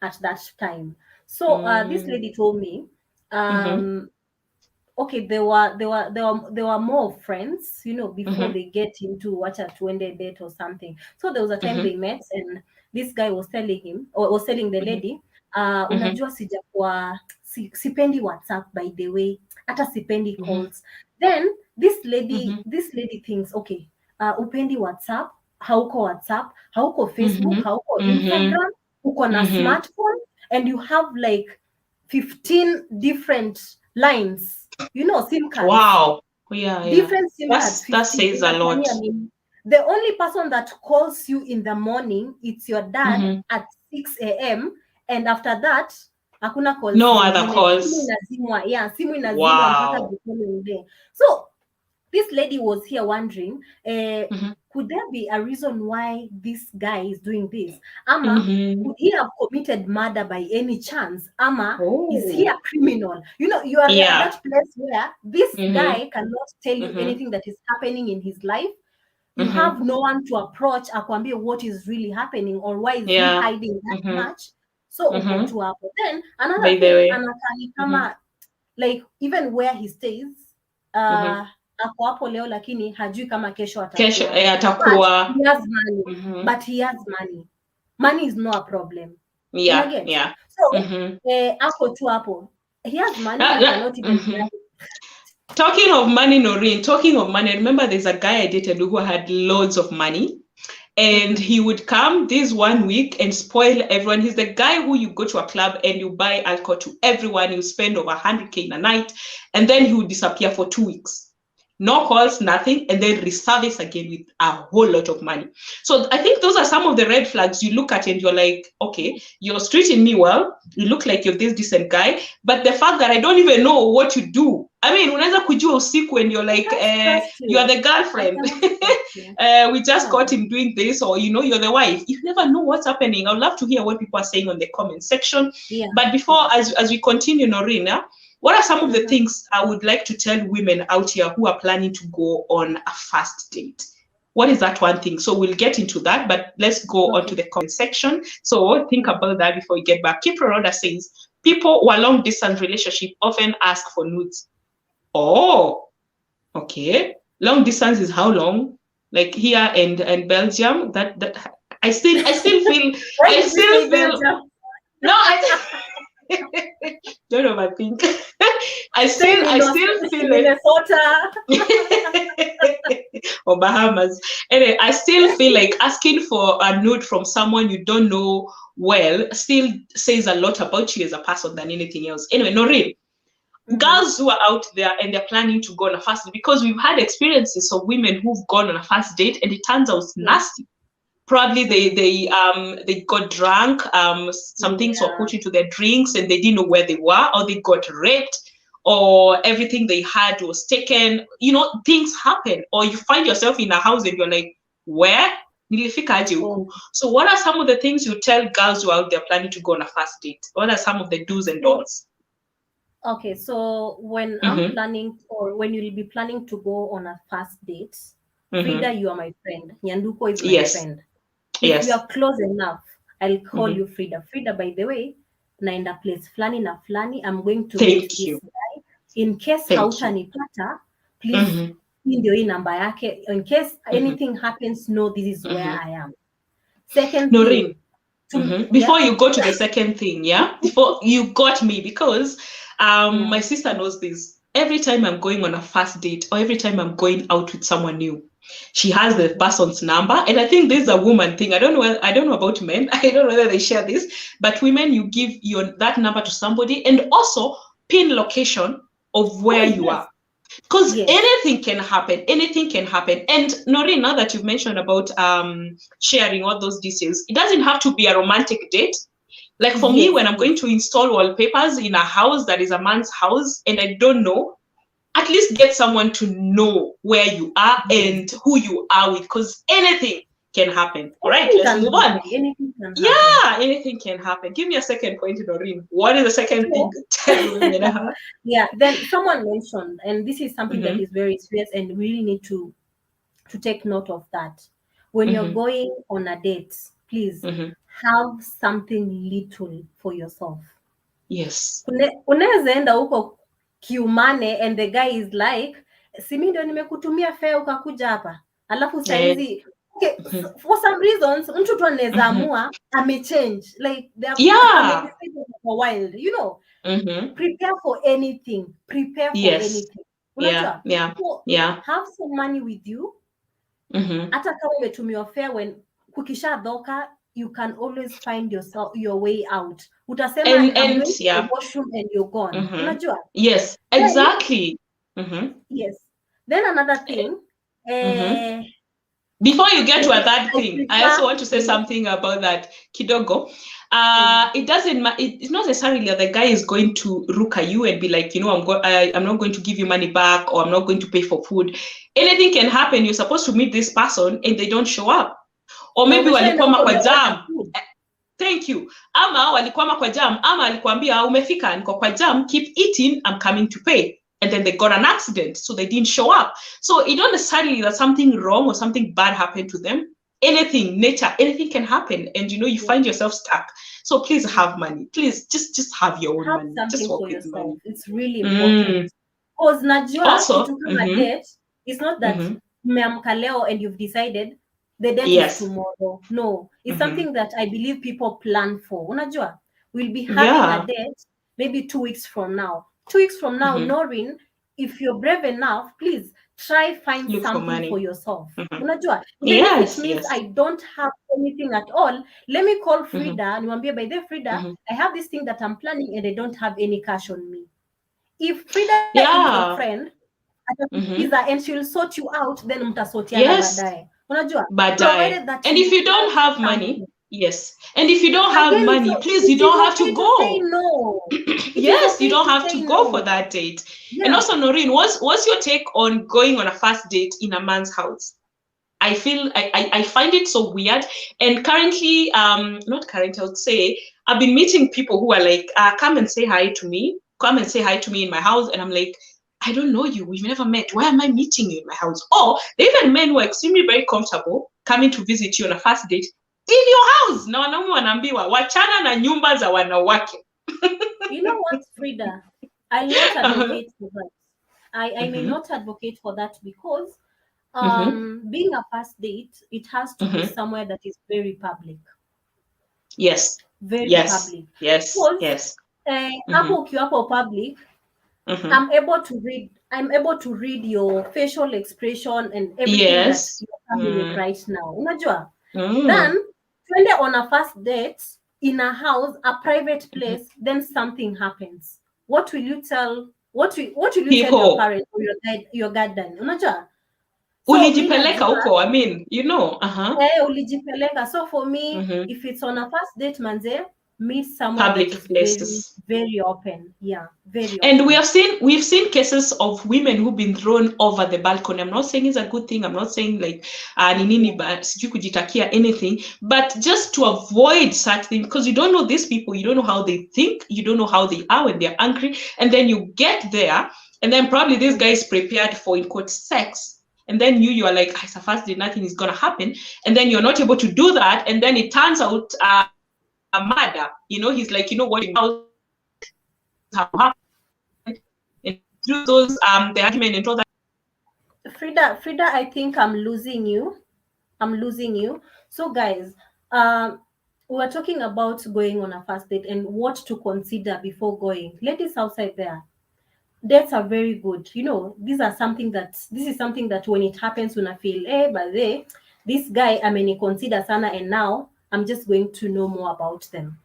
at that time. So this lady told me, okay, they were more friends, before they get into what a 20 date or something. So there was a time they met, and this guy was telling him, or was telling the lady, unajua sijakuwa sipendi WhatsApp, by the way, hata sipendi calls. Then this lady thinks, okay, upendi WhatsApp, hauko Facebook, hauko Instagram, uko na smartphone, and you have like 15 different lines, SIM cards. Wow. Yeah. Different SIM cards. That says a lot. I mean, the only person that calls you in the morning, it's your dad at 6 a.m. And after that, hakuna calls. No other calls. Simu inazimwa mpaka the following day. So this lady was here wondering, could there be a reason why this guy is doing this? Ama, could he have committed murder by any chance? Ama, is he a criminal? You are at that place where this guy cannot tell you anything that is happening in his life. You have no one to approach, akwambie what is really happening, or why is he hiding that much. So then another thing, anatani kama, like even where he stays, ako hapo leo lakini hajui kama kesho atakuwa. He has money, but he has money. Money is not a problem. Yeah. So ako tu hapo. He has money, he cannot even Talking of money, Noreen, I remember there's a guy I dated who had loads of money. And he would come this 1 week and spoil everyone. He's the guy who you go to a club and you buy alcohol to everyone. You spend over 100K in a night. And then he would disappear for 2 weeks. No calls, nothing. And then resurface again with a whole lot of money. So I think those are some of the red flags you look at and you're like, okay, you're treating me well. You look like you're this decent guy. But the fact that I don't even know what you do. I mean, unaweza kujua usiku and you're like, you are the girlfriend. We just caught him doing this, or you're the wife. You never know what's happening. I would love to hear what people are saying on the comment section. But before, as we continue, Noreen, what are some of the things I would like to tell women out here who are planning to go on a first date? What is that one thing? So we'll get into that, but let's go on to the comment section. So think about that before we get back. Kipronoda says, people who are long distance relationship often ask for nudes. Oh, okay. Long distance is how long? Like here and Belgium. That I still feel. No, don't overthink. I still feel like Minnesota or Bahamas. Anyway, I still feel like asking for a nude from someone you don't know well still says a lot about you as a person than anything else. Anyway, Noreen, girls who are out there and they're planning to go on a first date, because we've had experiences of women who've gone on a first date and it turns out nasty. Probably they got drunk, some things were put into their drinks and they didn't know where they were, or they got raped, or everything they had was taken. Things happen, or you find yourself in a house and you're like, where? So what are some of the things you tell girls who are out there planning to go on a first date? What are some of the do's and don'ts? Okay, so when I'm planning, or when you'll be planning to go on a first date, Fridah, you are my friend. Nyanduko is my friend. If you are close enough, I'll call you Fridah. Fridah, by the way, naenda place flani na flani. I'm going to meet this guy. In case hautanipata, please, hii ndio hii namba yake, in case anything happens, no, this is where I am. Second Noreen, thing, before you go to the second thing, before you got me, because my sister knows this. Every time I'm going on a first date, or every time I'm going out with someone new, she has the person's number. And I think this is a woman thing. I don't know about men. I don't know whether they share this, but women, you give that number to somebody, and also pin location of where you are. Because anything can happen. And Noreen, now that you've mentioned about sharing all those details, it doesn't have to be a romantic date. Like for me, when I'm going to install wallpapers in a house that is a man's house and I don't know, at least get someone to know where you are and who you are with, because anything can happen. All right, let's move on. Anything can happen. Yeah, anything can happen. Give me a second point, Noreen. What is the second thing? Then someone mentioned, and this is something that is very serious, and we really need to take note of that. When you're going on a date, please have something little for yourself. Yes. Unaweza enda huko kiumane and the guy is like, si mimi ndio nimekutumia fare ukakuja hapa. Alafu saizi for some reasons mtu tu anaweza amua amechange, like they are for a while, you know. Prepare for anything. Anything. Have some money with you. Hata kama umetumiwa fare, when kukishadhoka, you can always find your way out. Utasema I'm going to the washroom and you're gone. Unajua? Yes, exactly. Yes. Then another thing, before you get to a third thing, I also want to say something about that, kidogo. It doesn't matter. It's not necessarily that the guy is going to look at you and be like, you know, I'm not going to give you money back, or I'm not going to pay for food. Anything can happen. You're supposed to meet this person and they don't show up. Or maybe walikwama kwa jam. Thank you. Ama walikwama kwa jam. Ama alikwambia umefika niko kwa jam, keep eating, I'm coming to pay. And then they got an accident, so they didn't show up. So it don't necessarily that something wrong or something bad happened to them. Anything, nature, anything can happen, and you know you find yourself stuck. So please have money. Please just have your own money. Just work with money. It's really important. Because najua also, kitu kama date, it's not that mmeamka leo and you've decided the date is tomorrow. No, it's something that I believe people plan for. Unajua, we'll be having a date maybe 2 weeks from now. 2 weeks from now, Noreen, if you're brave enough, please try find something for yourself. Unajua, even if it means I don't have anything at all, let me call Fridah. Niwaambie, by the Fridah, I have this thing that I'm planning and I don't have any cash on me. If Fridah is your friend, and she'll sort you out, then mtasotiana baadaye. Unajua, provided that and if you don't have money, and if you don't have money, please, you don't have to go. Say no. Yes, you don't have to go for that date. And also, Noreen, what's your take on going on a first date in a man's house? I find it so weird. And currently, not currently, I would say, I've been meeting people who are like, come and say hi to me. Come and say hi to me in my house. And I'm like, I don't know you. We've never met. Why am I meeting you in my house? Or even men who are extremely very comfortable coming to visit you on a first date in your house. Na wanaume wanaambiwa wachana na nyumba za wanawake. You know what, Fridah? I'll not advocate for that. I may not advocate for that because being a first date, it has to be somewhere that is very public. Yes. Very public. Yes. Because, yes. Hapo ukiwapo public, I'm able to read your facial expression and everything that you're coming with right now. Unajua? Then when they're on a first date in a house, a private place, then something happens. What will you tell? What will you tell your parents or your guardian? Unajua? Ulijipeleka huko, I mean, you know. Ulijipeleka. So for me, if it's on a first date, manze, meet somewhere public that is places, very open. Yeah, very open. And we've seen cases of women who've been thrown over the balcony. I'm not saying it's a good thing. I'm not saying like sijui kujitakia anything, but just to avoid such things, because you don't know these people, you don't know how they think, you don't know how they are when they're angry, and then you get there, and then probably this guy is prepared for, in quote, sex. And then you are like, it's a first date, nothing is gonna happen, and then you're not able to do that, and then it turns out a murder. You know, he's like, you know what, and through those the argument and all that, Fridah, I think I'm losing you. So guys, we're talking about going on a first date and what to consider before going. Ladies outside there, dates are very good. You know, this is something that when it happens, when I feel, but this guy, I mean, consider sana, and now I'm just going to know more about them.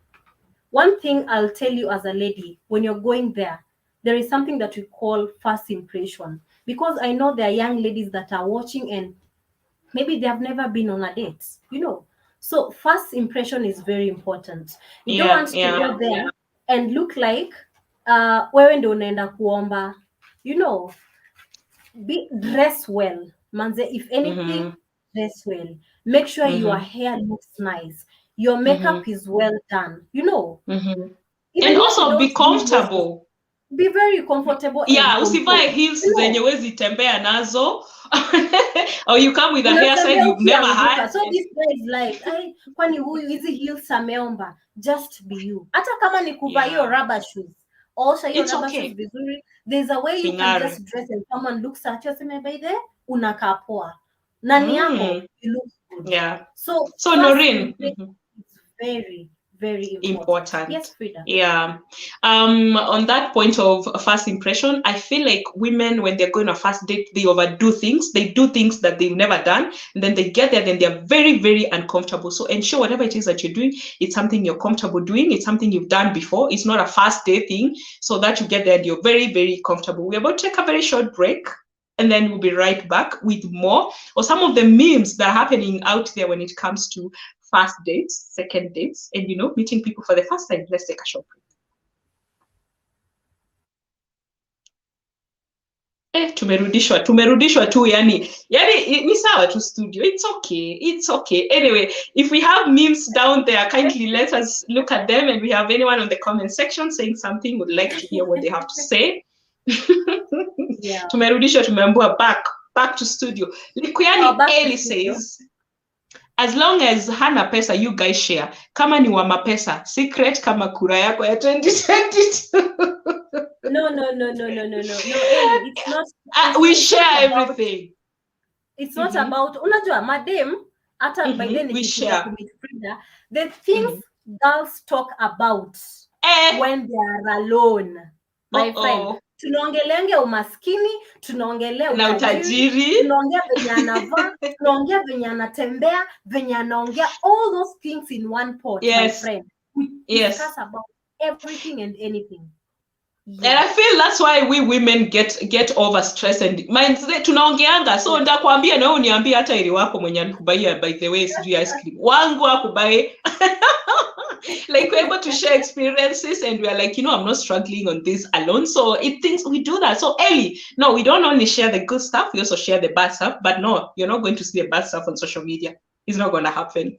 One thing I'll tell you as a lady, when you're going there is something that we call first impression. Because I know there are young ladies that are watching and maybe they have never been on a date, you know. So first impression is very important. You don't want to go there and look like wewe ndio unaenda kuomba, you know. Dress well, manze. If anything, dress well. Make sure your hair looks nice, your makeup is well done, you know. And also be comfortable. Be very comfortable. Yeah, usivae heels zenye wezi tembea nazo. Or you come with a hairstyle you've never had. So this guy is like, kwani huyu hizi heels ameomba? Just be you. Hata kama ni kuvaa hiyo rubber shoes. Also hiyo rubber shoes vizuri. There's a way you can just dress and someone looks at you and by there unakaa poa. Nani yako, you look good. Yeah. So Noreen, it's very, very important. Yes, Fridah. Yeah. On that point of first impression, I feel like women, when they're going on a first date, they overdo things. They do things that they've never done. And then they get there, then they're very, very uncomfortable. So ensure whatever it is that you're doing, it's something you're comfortable doing. It's something you've done before. It's not a first day thing. So that you get there and you're very, very comfortable. We're about to take a very short break. And then we'll be right back with more, or some of the memes that are happening out there when it comes to first dates, second dates, and, you know, meeting people for the first time. Let's take a short break. Tumerudishwa tu, yani ni sawa tu studio. It's okay. Anyway, if we have memes down there, kindly let us look at them, and we have anyone on the comment section saying something, would like to hear what they have to say. Yeah. Tumerudishwa, tumeambiwa back to studio. Likuyani Eli says, as long as hana pesa, you guys share. Kama ni wa mapesa, secret kama kura yako ya 2022. No, Eli, it's not. We share everything. It's not about, unajua madam, hata by then we share. The things girls talk about when they are alone, my friend. Tunaongelenge umaskini, tunaongelea utajiri, tunaongea venye anavaa, tunaongea venye anatembea, venye anaongea, all those things in one pot, my friend. We discuss about everything and anything. Yeah. And I feel that's why we women get overstressed and tunaongeanga. So ndakwambia na uniambia hata ili wako mwenye alikubaiya, by the way, sijui ice cream wangu akubaye. Like, we're able to share experiences, and we're like, you know, I'm not struggling on this alone. So we do that. So Ellie, no, we don't only share the good stuff, we also share the bad stuff. But no, you're not going to see the bad stuff on social media. It's not going to happen.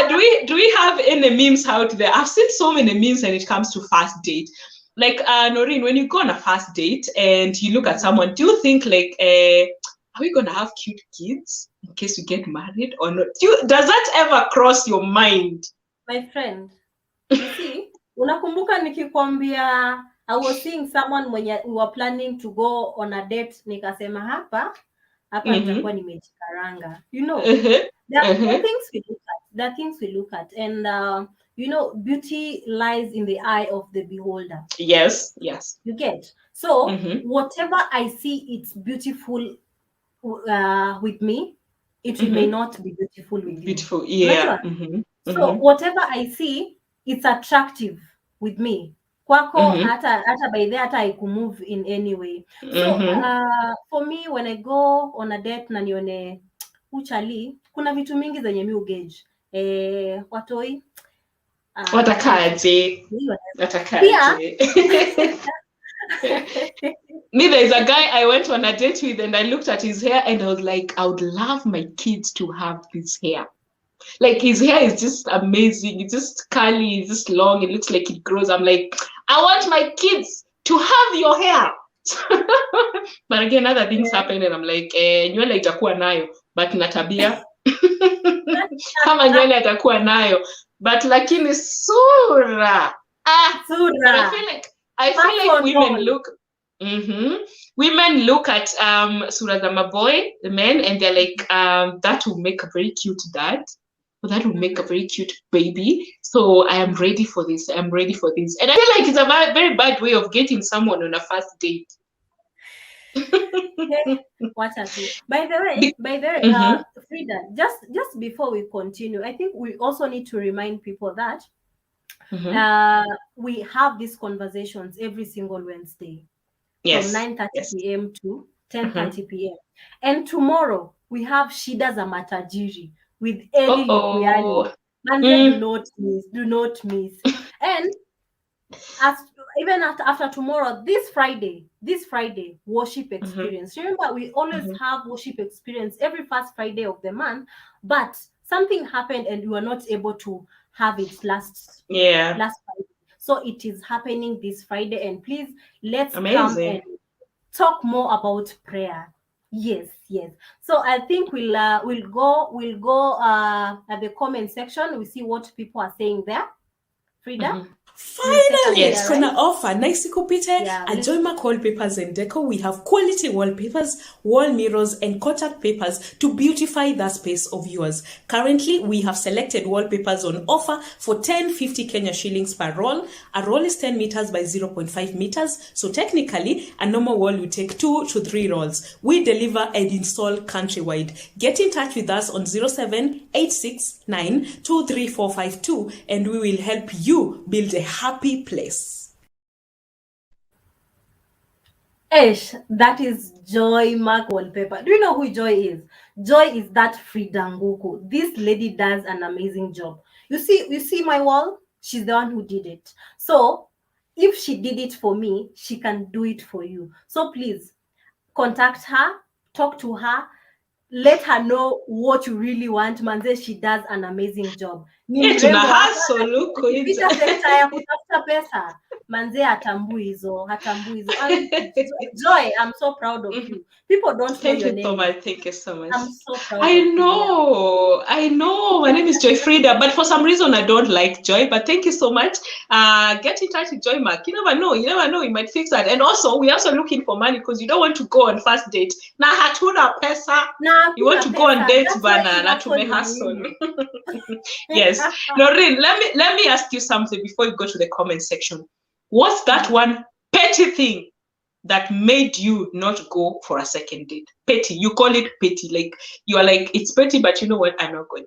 Do we have any memes out there? I've seen so many memes when it comes to first date. Like, Noreen, when you go on a first date and you look at someone, do you think like, are we gonna have cute kids in case we get married or not? Does that ever cross your mind? My friend, you see, unakumbuka nikikwambia I was seeing someone when we were planning to go on a date, nikasema hapa nitakuwa nimejikaranga. You know, there are things we look at. There are things we look at, and you know, beauty lies in the eye of the beholder. Yes. You get. So whatever I see, it's beautiful with me, it may not be beautiful with you. Beautiful, yeah. So whatever I see, it's attractive with me. Kwako hata by there hata I could move in any way. So for me, when I go on a date na nione uchali, kuna vitu mingi zenye mi ugauge. Watoi watakaje. Me, there's a guy I went on a date with, and I looked at his hair and I was like, I would love my kids to have this hair. Like, his hair is just amazing. It's just curly, it's just long. It looks like it grows. I'm like, I want my kids to have your hair. But again, other things happen, and I'm like, nywele itakuwa nayo, but natabia. Kama nywele itakuwa nayo, but lakini sura. Sura. I feel like women look. Women look at Surazama boy, the men, and they're like, that will make a very cute dad. Or that will make a very cute baby. So I am ready for this. I'm ready for this. And I feel like it's a very bad way of getting someone on a first date. What a thing. By the way, Fridah, just before we continue, I think we also need to remind people that we have these conversations every single Wednesday from 9:30 p.m. to 10:30 p.m. And tomorrow we have Shida za Matajiri with Eli Likuyani. And do not miss. And even after tomorrow, this Friday, worship experience. Remember, we always have worship experience every first Friday of the month, but something happened and we were not able to have it last Friday. So it is happening this Friday, and please let's come and talk more about prayer. Yes. So I think we'll go at the comment section. We see what people are saying there. Fridah. Finally, Kona offer nice kupite Ajoima wallpapers and deco. We have quality wallpapers, wall mirrors, and contact papers to beautify the space of yours. Currently, we have selected wallpapers on offer for 10.50 Kenya shillings per roll. A roll is 10 meters by 0.5 meters. So technically, a normal wall will take 2 to 3 rolls. We deliver and install countrywide. Get in touch with us on 0786923452 and we will help you build a happy place. That is Joy Mark wallpaper. Do you know who Joy is? Joy is that Fridah Nguku. This lady does an amazing job. You see my wall? She's the one who did it. So if she did it for me, she can do it for you. So please contact her, talk to her, let her know what you really want. Manze, she does an amazing job. Manze hatambui hizo. Joy, I'm so proud of you. People don't know your name. Thank you so much. I'm so proud I know. My name is Joy Fridah, but for some reason I don't like Joy. But thank you so much. Get in touch with Joy Mark. You never know. You might fix that. And also, we're also looking for money because you don't want to go on first date. Na hatuna pesa. You want to go on dates, banana to make hustle. Yes. Noreen, let me ask you something before you go to the comment section. What's that one petty thing that made you not go for a second date? Petty. You call it petty. Like you are like, it's petty, but you know what? I'm not going.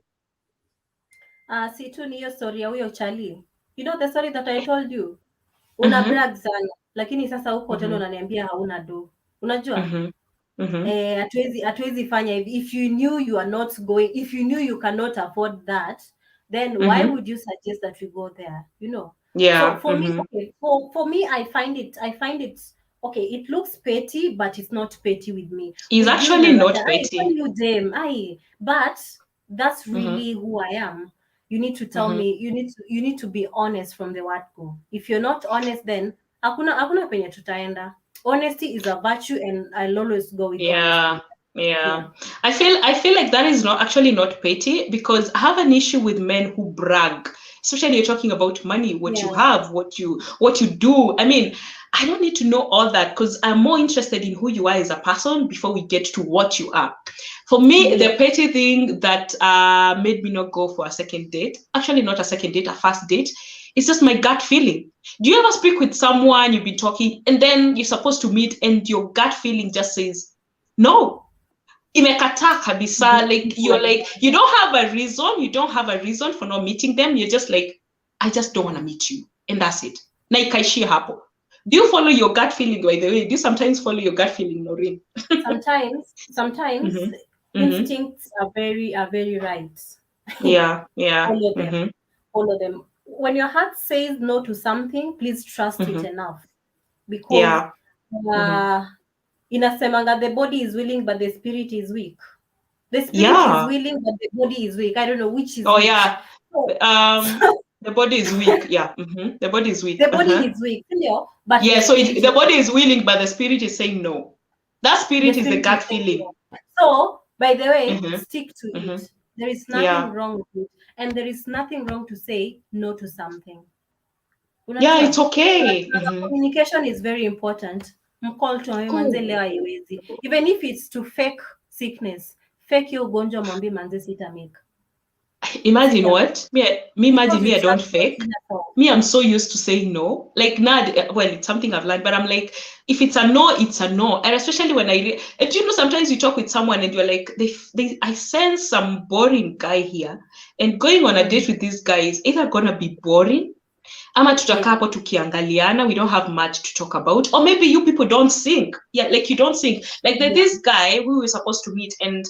Si tu niyo story ya huyo Charlie. You know the story that I told you? Una brag sana. Lakini sasa huko tena unaniambia hauna do. Unajua? Hatuwezi fanya hivi. If you knew you are not going, if you knew you cannot afford that, then why would you suggest that we go there? You know? Yeah. So for me, okay, for me, I find it okay. It looks petty, but it's not petty with me. It's actually not petty. But that's really who I am. You need to tell me. You need to be honest from the word go. If you're not honest, then hakuna penye tutaenda. Honesty is a virtue, and I'll always go with honesty. Yeah. I feel like that is not petty, because I have an issue with men who brag, especially you're talking about money, what you have, what you do. I mean, I don't need to know all that, because I'm more interested in who you are as a person before we get to what you are. For me, the petty thing that made me not go for a second date, actually not a second date, a first date, it's just my gut feeling. Do you ever speak with someone, you've been talking, and then you're supposed to meet, and your gut feeling just says, no. Imekataa kabisa. Like you're like, you don't have a reason for not meeting them. You're just like, I just don't want to meet you, and that's it. Na ikaishia hapo. Do you follow your gut feeling, by the way? Do you sometimes follow your gut feeling, Noreen? Sometimes instincts are very right. Yeah. Follow them. When your heart says no to something, please trust it enough, because inasemanga the body is willing but the spirit is weak. The spirit is willing but the body is weak. I don't know which is which. The body is weak. The body is weak. The body is weak. But so the body is willing but the spirit is saying no. That spirit is the gut feeling. So by the way, stick to it. There is nothing wrong with it, and there is nothing wrong to say no to something. It's okay. Communication is very important. mcall tu manze leo haiwezi. Even if it's to fake sickness, fake hiyo ugonjwa mwambie manze sita make. Imagine what? Imagine me, I don't fake. Me, I'm so used to saying no. Like now, well, it's something I've learned, but I'm like, if it's a no, it's a no. And especially when and you know, sometimes you talk with someone and you're like, I sense some boring guy here. And going on a date with this guy is either gonna be boring, ama tutakaa hapo tukiangaliana, we don't have much to talk about. Or maybe you people don't sync. Yeah, like you don't sync. Like this guy we were supposed to meet, and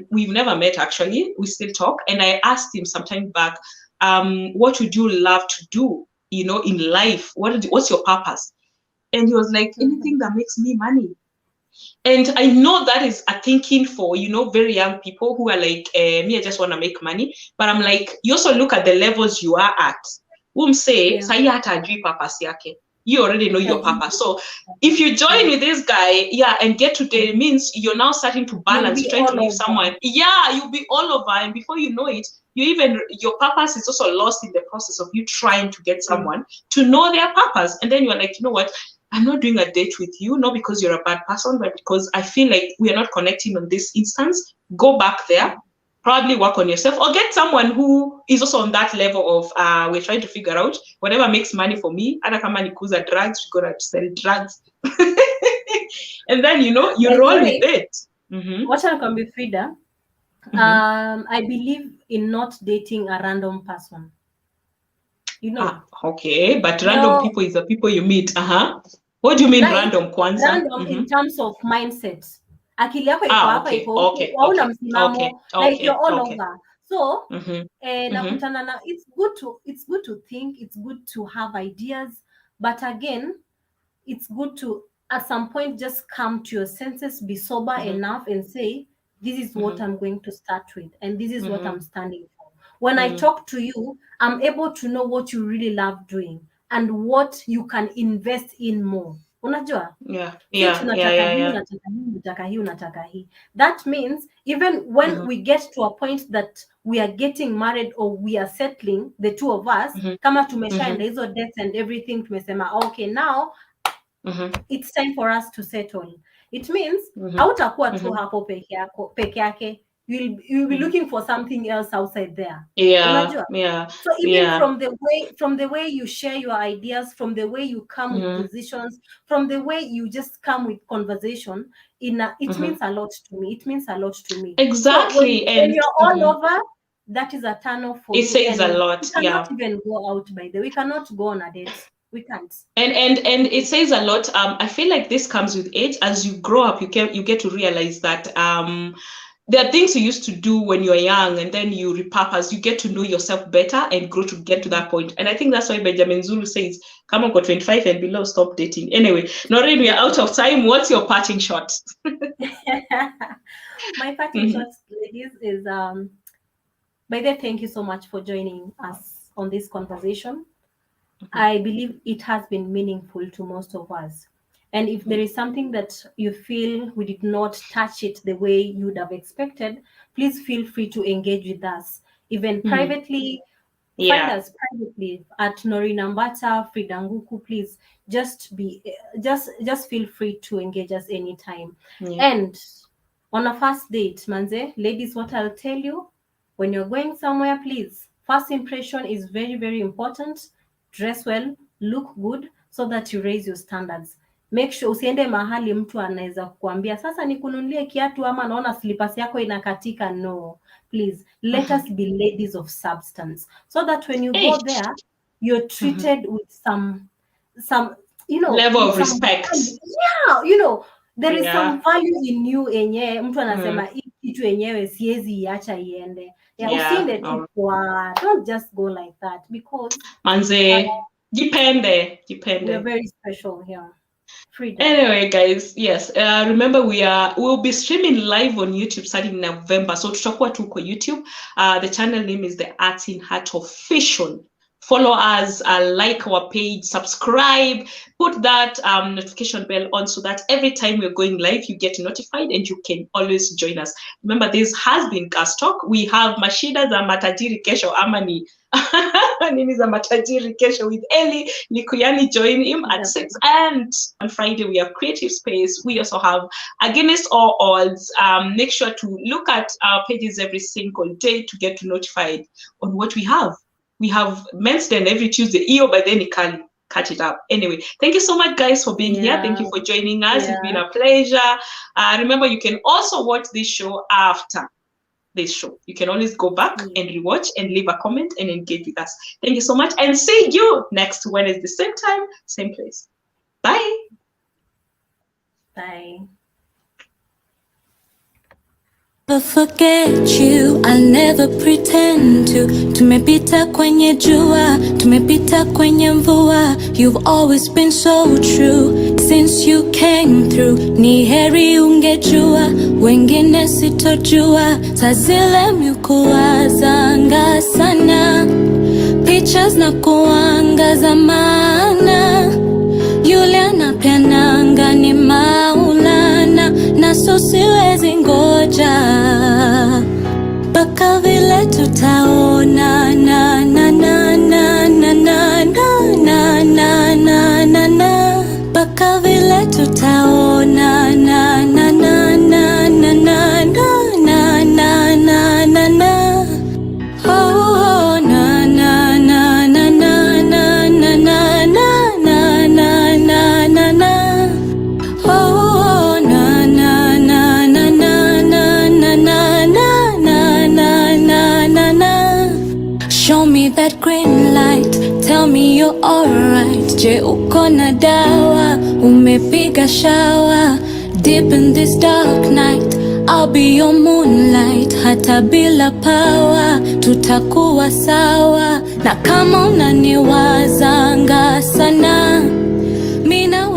we've never met actually. We still talk, and I asked him sometime back, what would you love to do, you know, in life? What's your purpose? And he was like, anything that makes me money. And I know that is a thinking for, you know, very young people who are like, me, I just want to make money. But I'm like, you also look at the levels you are at. Say, sahi hata ajui purpose yake. You already know your purpose. So if you join with this guy, and get to the means you're now starting to balance, trying to leave someone. Yeah, you'll be all over, and before you know it, your purpose is also lost in the process of you trying to get someone to know their purpose. And then you're like, you know what? I'm not doing a date with you, not because you're a bad person, but because I feel like we are not connecting on this instance. Go back there, probably work on yourself, or get someone who is also on that level of, we're trying to figure out whatever makes money for me. Other company kuza drugs, we're going to sell drugs. And then, you know, you roll with it. What I can be Fridah, I believe in not dating a random person. You know. Okay, but random people is the people you meet. What do you mean random, Kwanzaa? Random in terms of mindset. Akili yako iko hapa iko hauna msimamo, like you're all over. So nakutana na, it's good to think, it's good to have ideas, but again, it's good to at some point just come to your senses, be sober enough and say, this is what I'm going to start with, and this is what I'm standing for. When I talk to you, I'm able to know what you really love doing and what you can invest in more. Unajua? That means even when we get to a point that we are getting married or we are settling, the two of us, kama tumeshaenda hizo dates and everything, tumesema okay, now it's time for us to settle. It means hautakuwa tu hapo peke yake. You'll be looking for something else outside there. So even from the way you share your ideas, from the way you come with decisions, from the way you just come with conversation, it means a lot to me. It means a lot to me. Exactly. So when you're all over, that is a turn off for it says a lot. We cannot even go out by the way. We cannot go on a date. We can't. And it says a lot. I feel like this comes with age. As you grow up, you get to realize that there are things you used to do when you're young, and then you repurpose. You get to know yourself better and grow to get to that point. And I think that's why Benjamin Zulu says, "Come on, go 25 and below, stop dating." Anyway, Noreen, we are out of time. What's your parting shot? My parting shot, ladies, is by the way, thank you so much for joining us on this conversation. I believe it has been meaningful to most of us. And if there is something that you feel we did not touch it the way you would have expected, please feel free to engage with us. Even privately, find us privately at Noreen, Ambata, Fridah, Nguku. Please just feel free to engage us anytime. And on a first date, manze, ladies, what I'll tell you, when you're going somewhere, please, first impression is very, very important. Dress well, look good, so that you raise your standards. Make sure usiende mahali mtu anaweza kukuambia sasa nikununulie kiatu ama naona slippers yako inakatika. No, please let us be ladies of substance, so that when you go there, you're treated with some level of respect. There is some value in you enye mtu anasema hii kitu enyewe siwezi iacha iende. Usiende tu kwa, don't just go like that, because manze depende. We're very special here. Fridah. Anyway, guys, yes. Remember, we'll be streaming live on YouTube starting in November. So tutakuwa tu kwa YouTube. The channel name is the Arts in Heart Official. Follow us, like our page, subscribe, put that notification bell on so that every time we're going live, you get notified and you can always join us. Remember, this has been Gas Talk. We have Mashida za Matajiri Kesho Amani. Nini za matajiri kesho with Ellie Likuyani. Join him at 6. And on Friday we have creative space. We also have Against All Odds. Make sure to look at our pages every single day to get notified on what we have. We have Men's Den every Tuesday. Iyo by then you can catch it up. Anyway, thank you so much, guys, for being here. Thank you for joining us. It's been a pleasure. Remember, you can also watch this show after this show. You can always go back and rewatch and leave a comment and engage with us. Thank you so much, and see you next Wednesday, same time, same place. Bye. Bye. Never forget you, I'll never pretend to. Tumepita kwenye jua, tumepita kwenye mvua. You've always been so true since you came through. Ni heri ungejua, wengine sitojua. Saa zile mikuwazanga sana, pictures na kuanga za maana. Yule anapeananga ni Maulana, na so siwezi ngoja mpaka vile tutaona na na na na na na na na na na na mpaka vile tutaona na na na na na na na na na na na oh na na na na na na na na na na na na na oh na na na na na na na na na na na na. Show me that green light, tell me you're alright. Je, uko na dawa, umepiga shower? Deep in this dark night, I'll be your moonlight. Hata bila power, tutakuwa sawa. Na kama unaniwazanga sana, mina